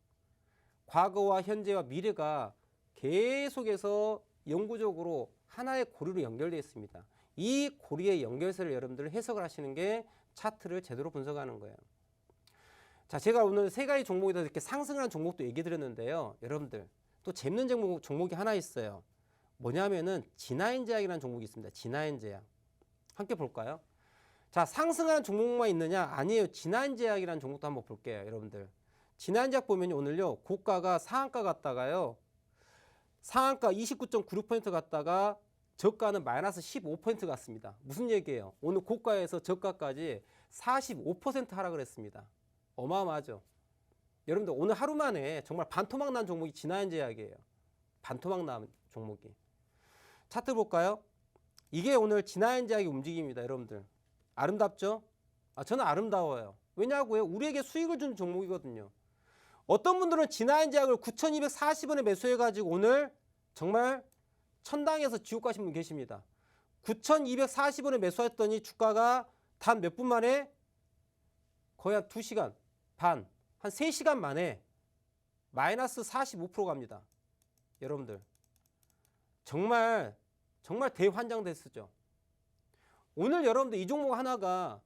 Speaker 1: 과거와 현재와 미래가 계속해서 영구적으로 하나의 고리로 연결되어 있습니다. 이 고리의 연결선을 여러분들 해석을 하시는 게 차트를 제대로 분석하는 거예요. 자, 제가 오늘 세 가지 종목에 대해서 이렇게 상승하는 종목도 얘기 드렸는데요. 여러분들 또 재밌는 종목이 하나 있어요. 뭐냐면은 진화인제약이라는 종목이 있습니다. 진화인제약. 함께 볼까요? 자, 상승하는 종목만 있느냐? 아니에요. 진화인제약이라는 종목도 한번 볼게요. 여러분들. 진화인제약 보면 오늘요. 고가가 상한가 갔다가요. 상한가 29.96% 갔다가 저가는 마이너스 15% 갔습니다. 무슨 얘기예요? 오늘 고가에서 저가까지 45% 하락을 했습니다. 어마어마하죠. 여러분들 오늘 하루 만에 정말 반토막 난 종목이 진화인제약이에요. 반토막 난 종목이. 차트 볼까요? 이게 오늘 진화인제약의 움직임입니다. 여러분들. 아름답죠? 저는 아름다워요. 왜냐고요? 우리에게 수익을 주는 종목이거든요. 어떤 분들은 진화인제약을 9,240원에 매수해가지고 오늘 정말 천당에서 지옥 가신 분 계십니다. 9,240원에 매수했더니 주가가 단 몇 분 만에 거의 한 2시간 반, 한 3시간 만에 마이너스 45% 갑니다. 여러분들. 정말 대환장됐었죠. 오늘 여러분들 이 종목 하나가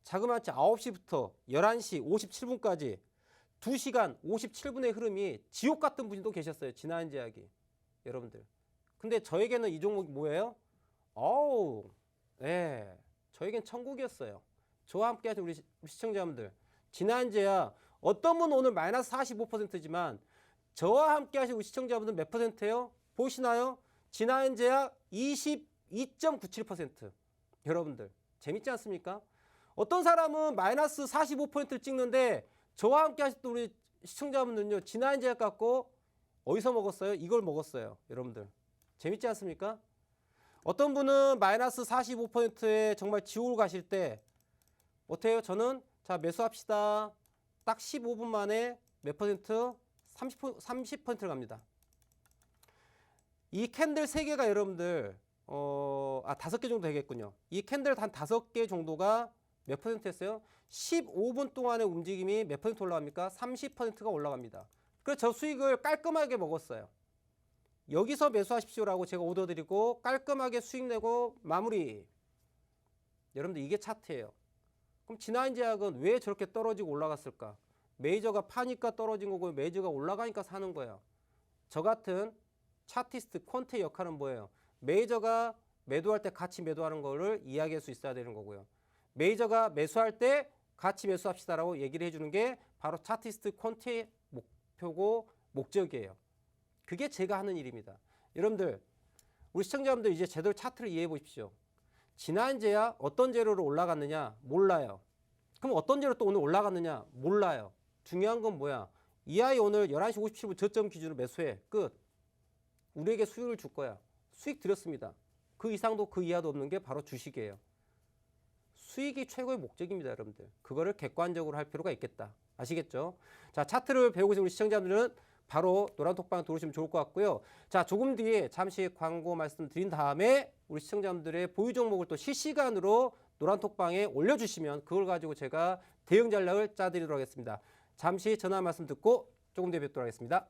Speaker 1: 자그마치 9시부터 11시 57분까지 2시간 57분의 흐름이 지옥 같은 분도 계셨어요. 진화인제약이. 여러분들. 근데 저에게는 이 종목이 뭐예요? 네. 저에겐 천국이었어요. 저와 함께 하신 우리 시청자분들. 진화인제약 어떤 분은 오늘 마이너스 45%지만 저와 함께 하신 우리 시청자분들 몇 %예요? 보시나요? 진화인제약 22.97%. 여러분들 재밌지 않습니까? 어떤 사람은 마이너스 45%를 찍는데 저와 함께 하셨던 우리 시청자분들은요. 진화인제약 갖고 어디서 먹었어요? 이걸 먹었어요. 여러분들 재밌지 않습니까? 어떤 분은 마이너스 45%에 정말 지옥을 가실 때 어때요? 저는 자 매수합시다. 딱 15분 만에 몇 %? 30%를 갑니다. 이 캔들 3개가 여러분들 5개 정도 되겠군요. 이 캔들 한 5개 정도가 몇 % 했어요? 15분 동안의 움직임이 몇 % 올라갑니까? 30%가 올라갑니다. 그래서 저 수익을 깔끔하게 먹었어요. 여기서 매수하십시오라고 제가 오더 드리고 깔끔하게 수익 내고 마무리. 여러분들 이게 차트예요. 그럼 진화인제약은 왜 저렇게 떨어지고 올라갔을까? 메이저가 파니까 떨어진 거고 메이저가 올라가니까 사는 거예요. 저 같은 차티스트 퀀트의 역할은 뭐예요? 메이저가 매도할 때 같이 매도하는 거를 이야기할 수 있어야 되는 거고요. 메이저가 매수할 때 같이 매수합시다라고 얘기를 해주는 게 바로 차티스트 퀀트의 목표고 목적이에요. 그게 제가 하는 일입니다. 여러분들, 우리 시청자분들 이제 제대로 차트를 이해해 보십시오. 지난주에야 어떤 재료로 올라갔느냐? 몰라요. 그럼 어떤 재료 또 오늘 올라갔느냐? 몰라요. 중요한 건 뭐야? 이 아이 오늘 11시 57분 저점 기준으로 매수해. 끝. 우리에게 수익을 줄 거야. 수익 드렸습니다. 그 이상도 그 이하도 없는 게 바로 주식이에요. 수익이 최고의 목적입니다, 여러분들. 그거를 객관적으로 할 필요가 있겠다. 아시겠죠? 자, 차트를 배우고 계신 우리 시청자분들은 바로 노란톡방 들어오시면 좋을 것 같고요. 자, 조금 뒤에 잠시 광고 말씀드린 다음에 우리 시청자분들의 보유 종목을 또 실시간으로 노란톡방에 올려주시면 그걸 가지고 제가 대응 전략을 짜드리도록 하겠습니다. 잠시 전화 말씀 듣고 조금 뒤에 뵙도록 하겠습니다.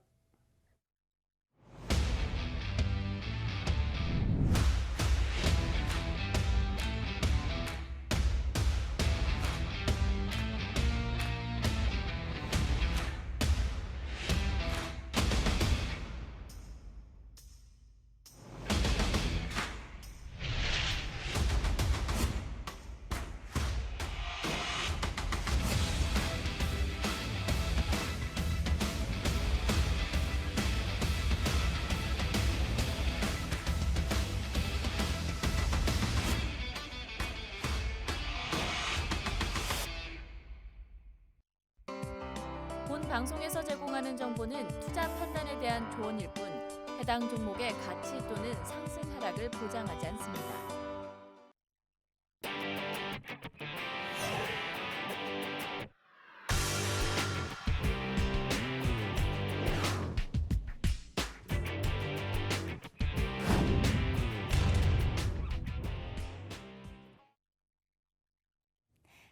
Speaker 3: 본 방송에서 제공하는 정보는 투자 판단에 대한 조언일 뿐 해당 종목의 가치 또는 상승 하락을 보장하지 않습니다.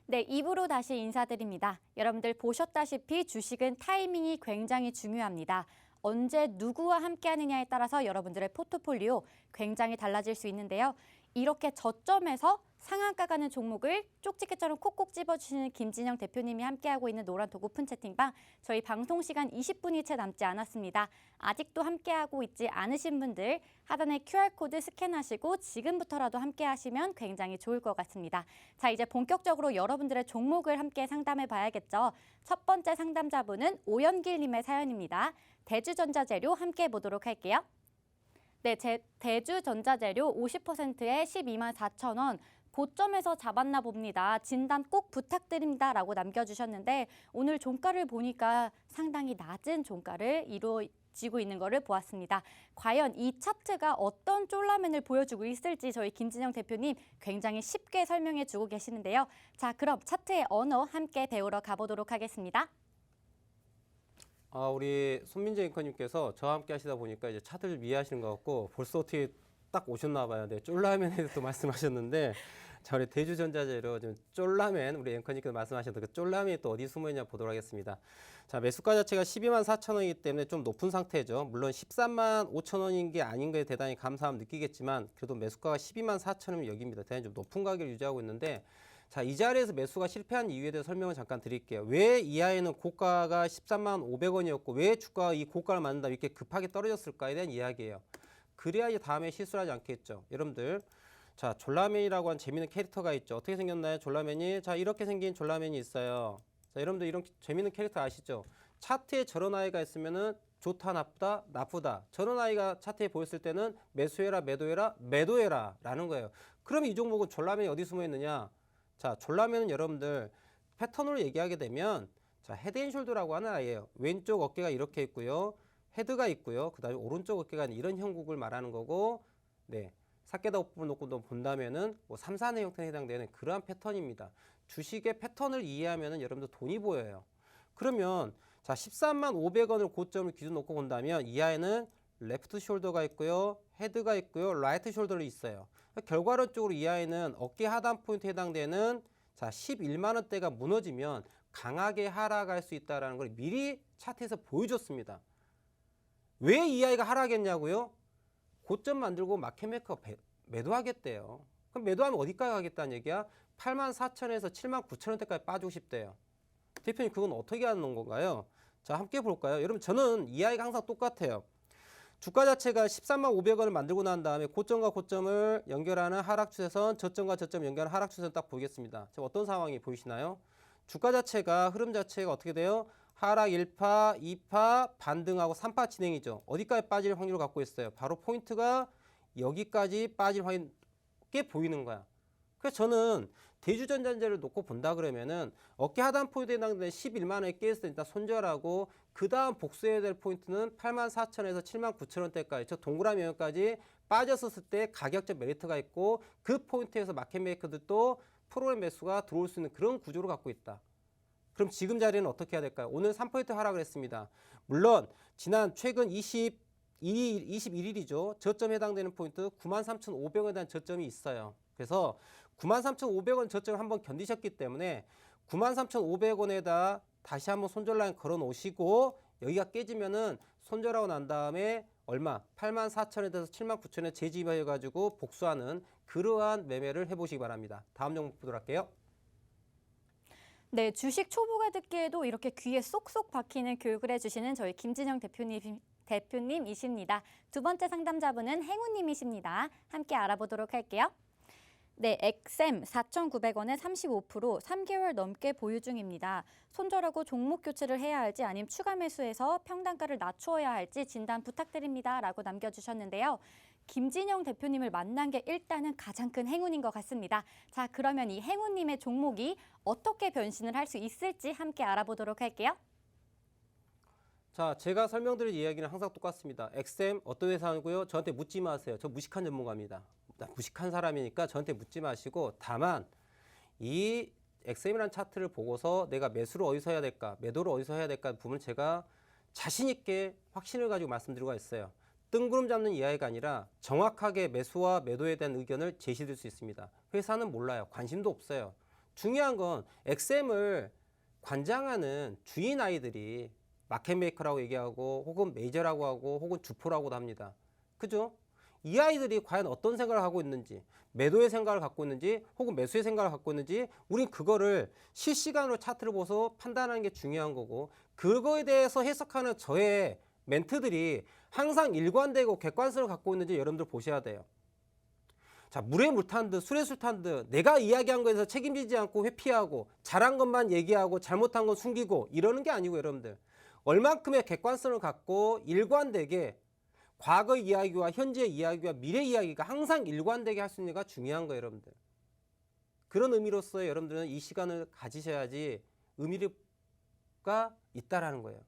Speaker 2: 네, 2부로 다시 인사드립니다. 여러분들 보셨다시피 주식은 타이밍이 굉장히 중요합니다. 언제 누구와 함께 하느냐에 따라서 여러분들의 포트폴리오 굉장히 달라질 수 있는데요. 이렇게 저점에서 상한가 가는 종목을 쪽집게처럼 콕콕 집어주시는 김진영 대표님이 함께하고 있는 노란톡 오픈 채팅방, 저희 방송 시간 20분이 채 남지 않았습니다. 아직도 함께하고 있지 않으신 분들 하단에 QR코드 스캔하시고 지금부터라도 함께하시면 굉장히 좋을 것 같습니다. 자, 이제 본격적으로 여러분들의 종목을 함께 상담해 봐야겠죠. 첫 번째 상담자분은 오연길님의 사연입니다. 대주전자재료 함께 보도록 할게요. 네, 대주전자재료 50%에 12만 4천 원. 고점에서 잡았나 봅니다. 진단 꼭 부탁드립니다. 라고 남겨주셨는데 오늘 종가를 보니까 상당히 낮은 종가를 이루어지고 있는 것을 보았습니다. 과연 이 차트가 어떤 쫄라맨을 보여주고 있을지 저희 김진영 대표님 굉장히 쉽게 설명해 주고 계시는데요. 자, 그럼 차트의 언어 함께 배우러 가보도록 하겠습니다.
Speaker 1: 우리 손민재 앵커님께서 저와 함께 하시다 보니까 이제 차트를 이해하시는 것 같고 벌써 어떻게 딱 오셨나 봐요. 네, 쫄라맨에 대해서 말씀하셨는데 자, 우리 대주전자재료 좀 쫄라맨 우리 앵커님께서 말씀하셨던 그 쫄라맨이 또 어디 숨어 있냐 보도록 하겠습니다. 자, 매수가 자체가 12만 4천 원이기 때문에 좀 높은 상태죠. 물론 13만 5천 원인 게 아닌 거에 대단히 감사함 느끼겠지만 그래도 매수가가 12만 4천 원이면 여기입니다. 대단히 좀 높은 가격을 유지하고 있는데 자, 이 자리에서 매수가 실패한 이유에 대해서 설명을 잠깐 드릴게요. 왜 이하에는 고가가 13만 500원이었고 왜 주가가 이 고가를 만든다 이렇게 급하게 떨어졌을까에 대한 이야기예요. 그래야 이제 다음에 실수를 하지 않겠죠. 여러분들, 자, 졸라맨이라고 한 재미있는 캐릭터가 있죠. 어떻게 생겼나요? 졸라맨이. 자, 이렇게 생긴 졸라맨이 있어요. 자, 여러분들 이런 재미있는 캐릭터 아시죠? 차트에 저런 아이가 있으면은 좋다, 나쁘다, 나쁘다. 저런 아이가 차트에 보였을 때는 매수해라, 매도해라, 매도해라 라는 거예요. 그럼 이 종목은 졸라맨이 어디 숨어 있느냐? 자, 졸라맨은 여러분들 패턴으로 얘기하게 되면 자, 헤드앤숄더라고 하는 아이예요. 왼쪽 어깨가 이렇게 있고요. 헤드가 있고요. 그 다음에 오른쪽 어깨가 이런 형국을 말하는 거고, 네, 사케다 부분 놓고 본다면은 뭐 3,4의 형태에 해당되는 그러한 패턴입니다. 주식의 패턴을 이해하면은 여러분들 돈이 보여요. 그러면 자, 13만 500원을 고점을 기준 놓고 본다면 이하에는 레프트 숄더가 있고요. 헤드가 있고요. 라이트 숄더가 있어요. 결과론적으로 이하에는 어깨 하단 포인트에 해당되는 자, 11만 원대가 무너지면 강하게 하락할 수 있다는 걸 미리 차트에서 보여줬습니다. 왜 이 아이가 하락했냐고요? 고점 만들고 마켓메이커 매도하겠대요. 그럼 매도하면 어디까지 가겠다는 얘기야? 8만 4천에서 7만 9천 원대까지 빠지고 싶대요. 대표님 그건 어떻게 하는 건가요? 자, 함께 볼까요? 여러분 저는 이 아이가 항상 똑같아요. 주가 자체가 13만 500원을 만들고 난 다음에 고점과 고점을 연결하는 하락 추세선, 저점과 저점 연결하는 하락 추세선 딱 보이겠습니다. 지금 어떤 상황이 보이시나요? 주가 자체가 흐름 자체가 어떻게 돼요? 하락 1파, 2파, 반등하고 3파 진행이죠. 어디까지 빠질 확률을 갖고 있어요? 바로 포인트가 여기까지 빠질 확률 꽤 보이는 거야. 그래서 저는 대주전자재를 놓고 본다 그러면은 어깨 하단 포인트에 해당되는 11만 원에 깨있을 때 일단 손절하고 그 다음 복수해야 될 포인트는 84,000원에서 79,000원대까지 저 동그라미 여기까지 빠졌었을 때 가격적 메리트가 있고 그 포인트에서 마켓 메이커들도 프로그램 매수가 들어올 수 있는 그런 구조를 갖고 있다. 그럼 지금 자리는 어떻게 해야 될까요? 오늘 3% 하락을 했습니다. 물론 지난 최근 21일이죠. 저점에 해당되는 포인트 93,500원에 대한 저점이 있어요. 그래서 93,500원 저점을 한번 견디셨기 때문에 93,500원에다 다시 한번 손절 라인 걸어 놓으시고 여기가 깨지면은 손절하고 난 다음에 얼마? 84,000원에서 79,000원에 재집해 가지고 복수하는 그러한 매매를 해보시기 바랍니다. 다음 종목 보도록 할게요.
Speaker 2: 네, 주식 초보가 듣기에도 이렇게 귀에 쏙쏙 박히는 교육을 해주시는 저희 김진영 대표님이십니다. 두 번째 상담자분은 행운님이십니다. 함께 알아보도록 할게요. 네, XM 4,900원에 35% 3개월 넘게 보유 중입니다. 손절하고 종목 교체를 해야 할지 아니면 추가 매수해서 평단가를 낮추어야 할지 진단 부탁드립니다. 라고 남겨주셨는데요. 김진영 대표님을 만난 게 일단은 가장 큰 행운인 것 같습니다. 자, 그러면 이 행운님의 종목이 어떻게 변신을 할 수 있을지 함께 알아보도록 할게요.
Speaker 1: 자, 제가 설명드릴 이야기는 항상 똑같습니다. XM 어떤 회사고요? 저한테 묻지 마세요. 저 무식한 전문가입니다. 무식한 사람이니까 저한테 묻지 마시고 다만 이 XM이라는 차트를 보고서 내가 매수를 어디서 해야 될까, 매도를 어디서 해야 될까 부분을 제가 자신 있게 확신을 가지고 말씀드리고 있어요. 뜬구름 잡는 이야기가 아니라 정확하게 매수와 매도에 대한 의견을 제시드릴 수 있습니다. 회사는 몰라요. 관심도 없어요. 중요한 건 XM을 관장하는 주인 아이들이 마켓메이커라고 얘기하고 혹은 메이저라고 하고 혹은 주포라고도 합니다. 그죠? 이 아이들이 과연 어떤 생각을 하고 있는지, 매도의 생각을 갖고 있는지 혹은 매수의 생각을 갖고 있는지 우린 그거를 실시간으로 차트를 보서 판단하는 게 중요한 거고, 그거에 대해서 해석하는 저의 멘트들이 항상 일관되고 객관성을 갖고 있는지 여러분들 보셔야 돼요. 자, 물에 물 탄 듯 술에 술 탄 듯 내가 이야기한 거에서 책임지지 않고 회피하고 잘한 것만 얘기하고 잘못한 건 숨기고 이러는 게 아니고, 여러분들 얼만큼의 객관성을 갖고 일관되게 과거 이야기와 현재 이야기와 미래 이야기가 항상 일관되게 할 수 있는가 중요한 거예요, 여러분들. 그런 의미로서 여러분들은 이 시간을 가지셔야지 의미가 있다라는 거예요.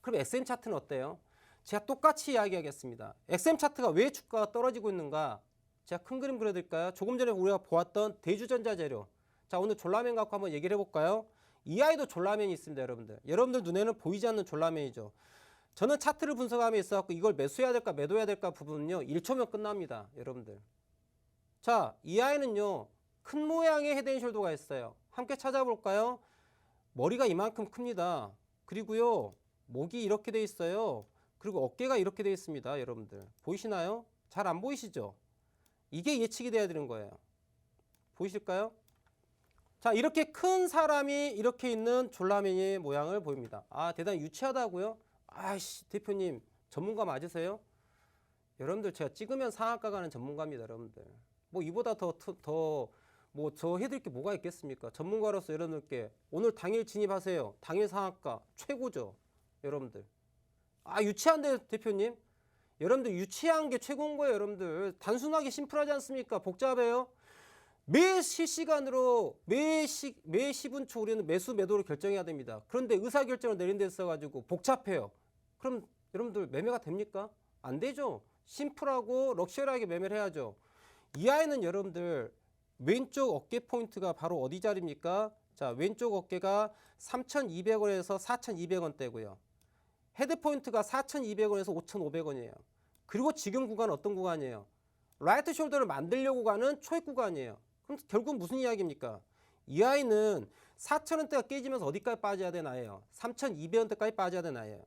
Speaker 1: 그럼 XM 차트는 어때요? 제가 똑같이 이야기하겠습니다. XM 차트가 왜 주가가 떨어지고 있는가? 제가 큰 그림 그려드릴까요? 조금 전에 우리가 보았던 대주전자 재료. 자, 오늘 졸라맨 갖고 한번 얘기를 해볼까요? 이 아이도 졸라맨이 있습니다, 여러분들. 여러분들 눈에는 보이지 않는 졸라맨이죠. 저는 차트를 분석함에 있어서 이걸 매수해야 될까 매도해야 될까 부분은요 1초면 끝납니다, 여러분들. 자, 이 아이는요 큰 모양의 헤드앤숄더가 있어요. 함께 찾아볼까요? 머리가 이만큼 큽니다. 그리고요 목이 이렇게 돼 있어요. 그리고 어깨가 이렇게 돼 있습니다, 여러분들. 보이시나요? 잘 안 보이시죠? 이게 예측이 돼야 되는 거예요. 보이실까요? 자, 이렇게 큰 사람이 이렇게 있는 졸라맨의 모양을 보입니다. 아, 대단히 유치하다고요? 아이씨, 대표님 전문가 맞으세요? 여러분들 제가 찍으면 상한가 가는 전문가입니다, 여러분들. 뭐 이보다 더 뭐 저 해드릴 게 뭐가 있겠습니까? 전문가로서 여러분들께 오늘 당일 진입하세요. 당일 상한가 최고죠, 여러분들. 아, 유치한데 대표님? 여러분들 유치한 게 최고인 거예요, 여러분들. 단순하게 심플하지 않습니까? 복잡해요. 매 실시간으로 매 10분 초 우리는 매수 매도를 결정해야 됩니다. 그런데 의사결정을 내린 데 있어가지고 복잡해요. 그럼 여러분들 매매가 됩니까? 안 되죠. 심플하고 럭셔리하게 매매를 해야죠. 이 아이는 여러분들 왼쪽 어깨 포인트가 바로 어디 자리입니까? 자, 왼쪽 어깨가 3,200원에서 4,200원대고요. 헤드 포인트가 4,200원에서 5,500원이에요. 그리고 지금 구간은 어떤 구간이에요? 라이트 숄더를 만들려고 가는 초입 구간이에요. 그럼 결국 무슨 이야기입니까? 이 아이는 4,000원대가 깨지면서 어디까지 빠져야 되나요? 3,200원대까지 빠져야 되나요?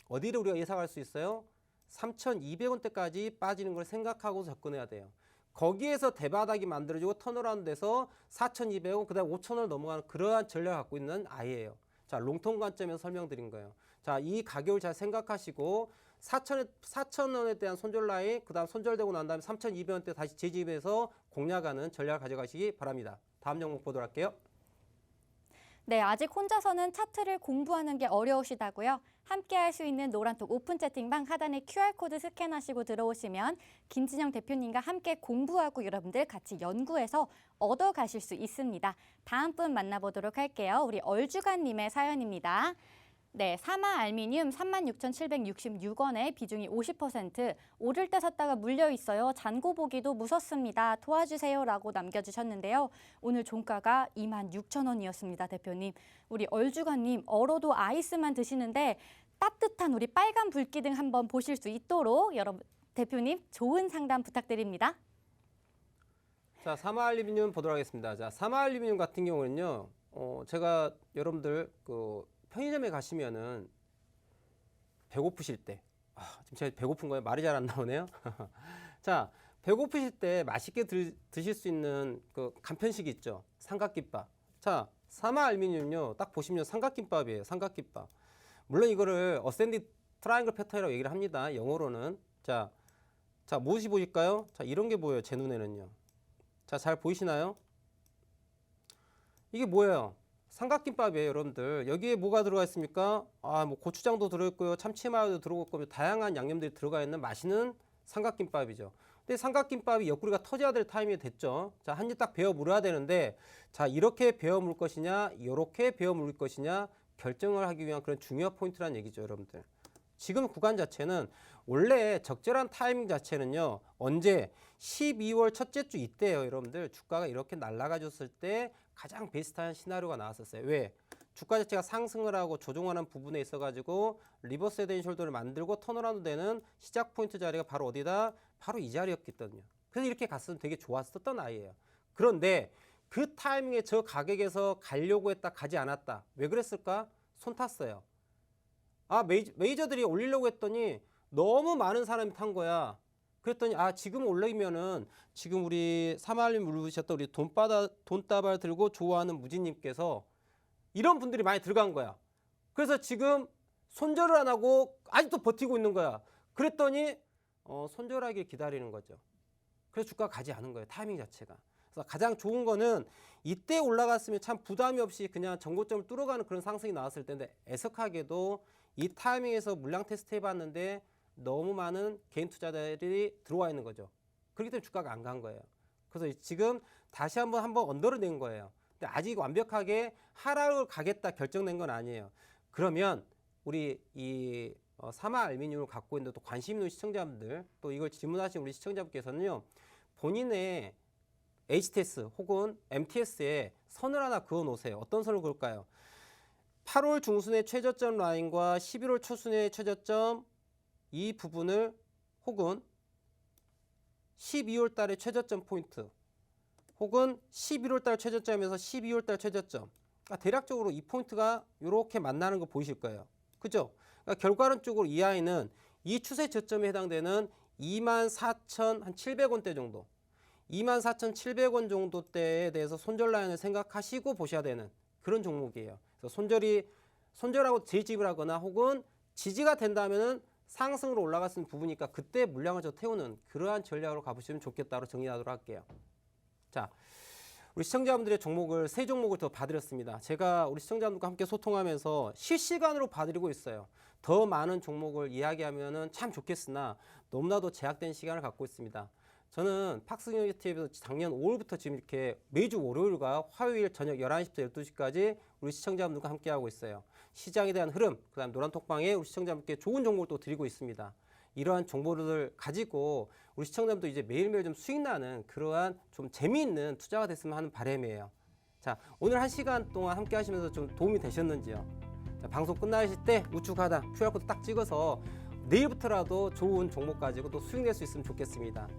Speaker 1: 어디를 우리가 예상할 수 있어요? 3,200원대까지 빠지는 걸 생각하고 접근해야 돼요. 거기에서 대바닥이 만들어지고 턴어라운드 돼서 4,200원, 그 다음에 5,000원을 넘어가는 그러한 전략을 갖고 있는 아이예요. 자, 롱통 관점에서 설명드린 거예요. 자, 이 가격을 잘 생각하시고 4,000원에 대한 손절 라인, 그 다음 손절되고 난 다음에 3,200원대 다시 재집해서 공략하는 전략을 가져가시기 바랍니다. 다음 종목 보도록 할게요.
Speaker 2: 네, 아직 혼자서는 차트를 공부하는 게 어려우시다고요? 함께 할 수 있는 노란톡 오픈 채팅방 하단에 QR코드 스캔하시고 들어오시면 김진영 대표님과 함께 공부하고 여러분들 같이 연구해서 얻어가실 수 있습니다. 다음 분 만나보도록 할게요. 우리 얼주간님의 사연입니다. 네, 사마 알미늄 36,766원에 비중이 50%, 오를 때 샀다가 물려 있어요. 잔고 보기도 무섭습니다. 도와주세요라고 남겨주셨는데요. 오늘 종가가 26,000원이었습니다, 대표님. 우리 얼주간님, 얼어도 아이스만 드시는데 따뜻한 우리 빨간 불기둥 한번 보실 수 있도록 여러분 대표님 좋은 상담 부탁드립니다.
Speaker 1: 자, 사마알루미늄 보도록 하겠습니다. 자, 사마알루미늄 같은 경우는요, 제가 여러분들 편의점에 가시면은 배고프실 때, 지금 제가 배고픈 거예요? 말이 잘 안 나오네요. 자, 배고프실 때 맛있게 드실 수 있는 그 간편식이 있죠. 삼각김밥. 자, 사마알루미늄요, 딱 보시면 삼각김밥이에요. 삼각김밥. 물론 이거를 어센디 트라이앵글 패턴이라고 얘기를 합니다. 영어로는. 자, 무엇이 보일까요? 자, 이런 게 보여요. 제 눈에는요. 자, 잘 보이시나요? 이게 뭐예요? 삼각김밥이에요, 여러분들. 여기에 뭐가 들어가 있습니까? 뭐 고추장도 들어있고요, 참치마요도 들어있고, 다양한 양념들이 들어가 있는 맛있는 삼각김밥이죠. 근데 삼각김밥이 옆구리가 터져야 될 타이밍이 됐죠. 자, 한 입 딱 베어 물어야 되는데, 자, 이렇게 베어 물 것이냐, 이렇게 베어 물 것이냐 결정을 하기 위한 그런 중요한 포인트라는 얘기죠, 여러분들. 지금 구간 자체는 원래 적절한 타이밍 자체는요, 언제 12월 첫째 주 이때예요, 여러분들. 주가가 이렇게 날아가졌을 때 가장 베스트한 시나리오가 나왔었어요. 왜? 주가 자체가 상승을 하고 조정하는 부분에 있어가지고 리버스 헤드 앤 숄더를 만들고 턴어라운드 되는 시작 포인트 자리가 바로 어디다? 바로 이 자리였거든요. 그래서 이렇게 갔으면 되게 좋았었던 아이예요. 그런데 그 타이밍에 저 가격에서 가려고 했다 가지 않았다. 왜 그랬을까? 손 탔어요. 메이저들이 올리려고 했더니 너무 많은 사람이 탄 거야. 그랬더니 지금 올리면은 지금 우리 사마알림 물으셨던 우리 돈다발 들고 좋아하는 무진님께서 이런 분들이 많이 들어간 거야. 그래서 지금 손절을 안 하고 아직도 버티고 있는 거야. 그랬더니 손절하길 기다리는 거죠. 그래서 주가가 가지 않은 거예요. 타이밍 자체가. 그래서 가장 좋은 거는 이때 올라갔으면 참 부담이 없이 그냥 전고점을 뚫어가는 그런 상승이 나왔을 텐데 애석하게도 이 타이밍에서 물량 테스트 해봤는데 너무 많은 개인 투자자들이 들어와 있는 거죠. 그렇기 때문에 주가가 안 간 거예요. 그래서 지금 다시 한번 언더를 낸 거예요. 근데 아직 완벽하게 하락을 가겠다 결정된 건 아니에요. 그러면 우리 이 사마알루미늄을 갖고 있는 또 관심 있는 시청자분들, 또 이걸 질문하신 우리 시청자분께서는요, 본인의 HTS 혹은 MTS에 선을 하나 그어 놓으세요. 어떤 선을 그을까요? 8월 중순의 최저점 라인과 11월 초순의 최저점, 이 부분을, 혹은 12월 달의 최저점 포인트, 혹은 11월 달 최저점에서 12월 달 최저점. 대략적으로 이 포인트가 이렇게 만나는 거 보이실 거예요. 그죠? 그러니까 결과론적으로 이 아이는 이 추세 저점에 해당되는 24,700원대 정도, 24,700원 정도 대에 대해서 손절 라인을 생각하시고 보셔야 되는 그런 종목이에요. 그래서 손절하고 재집을 하거나 혹은 지지가 된다면은 상승으로 올라갈 수 있는 부분이니까 그때 물량을 태우는 그러한 전략으로 가보시면 좋겠다고 정리하도록 할게요. 자, 우리 시청자분들의 종목을 3종목을 더 봐드렸습니다. 제가 우리 시청자분들과 함께 소통하면서 실시간으로 봐드리고 있어요. 더 많은 종목을 이야기하면은 참 좋겠으나 너무나도 제약된 시간을 갖고 있습니다. 저는 팍스유니티에서 작년 5월부터 지금 이렇게 매주 월요일과 화요일 저녁 11시부터 12시까지 우리 시청자분들과 함께하고 있어요. 시장에 대한 흐름, 그 다음 노란톡방에 우리 시청자분께 좋은 정보를 또 드리고 있습니다. 이러한 정보를 가지고 우리 시청자분도 이제 매일매일 좀 수익 나는 그러한 좀 재미있는 투자가 됐으면 하는 바람이에요. 자, 오늘 1시간 동안 함께 하시면서 좀 도움이 되셨는지요? 자, 방송 끝나실 때 우측 하단 QR코드 딱 찍어서 내일부터라도 좋은 종목 가지고 또 수익 낼 수 있으면 좋겠습니다.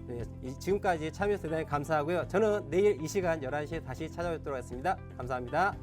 Speaker 1: 네, 지금까지 참여해주셔서 대단히 감사하고요. 저는 내일 이 시간 11시에 다시 찾아뵙도록 하겠습니다. 감사합니다.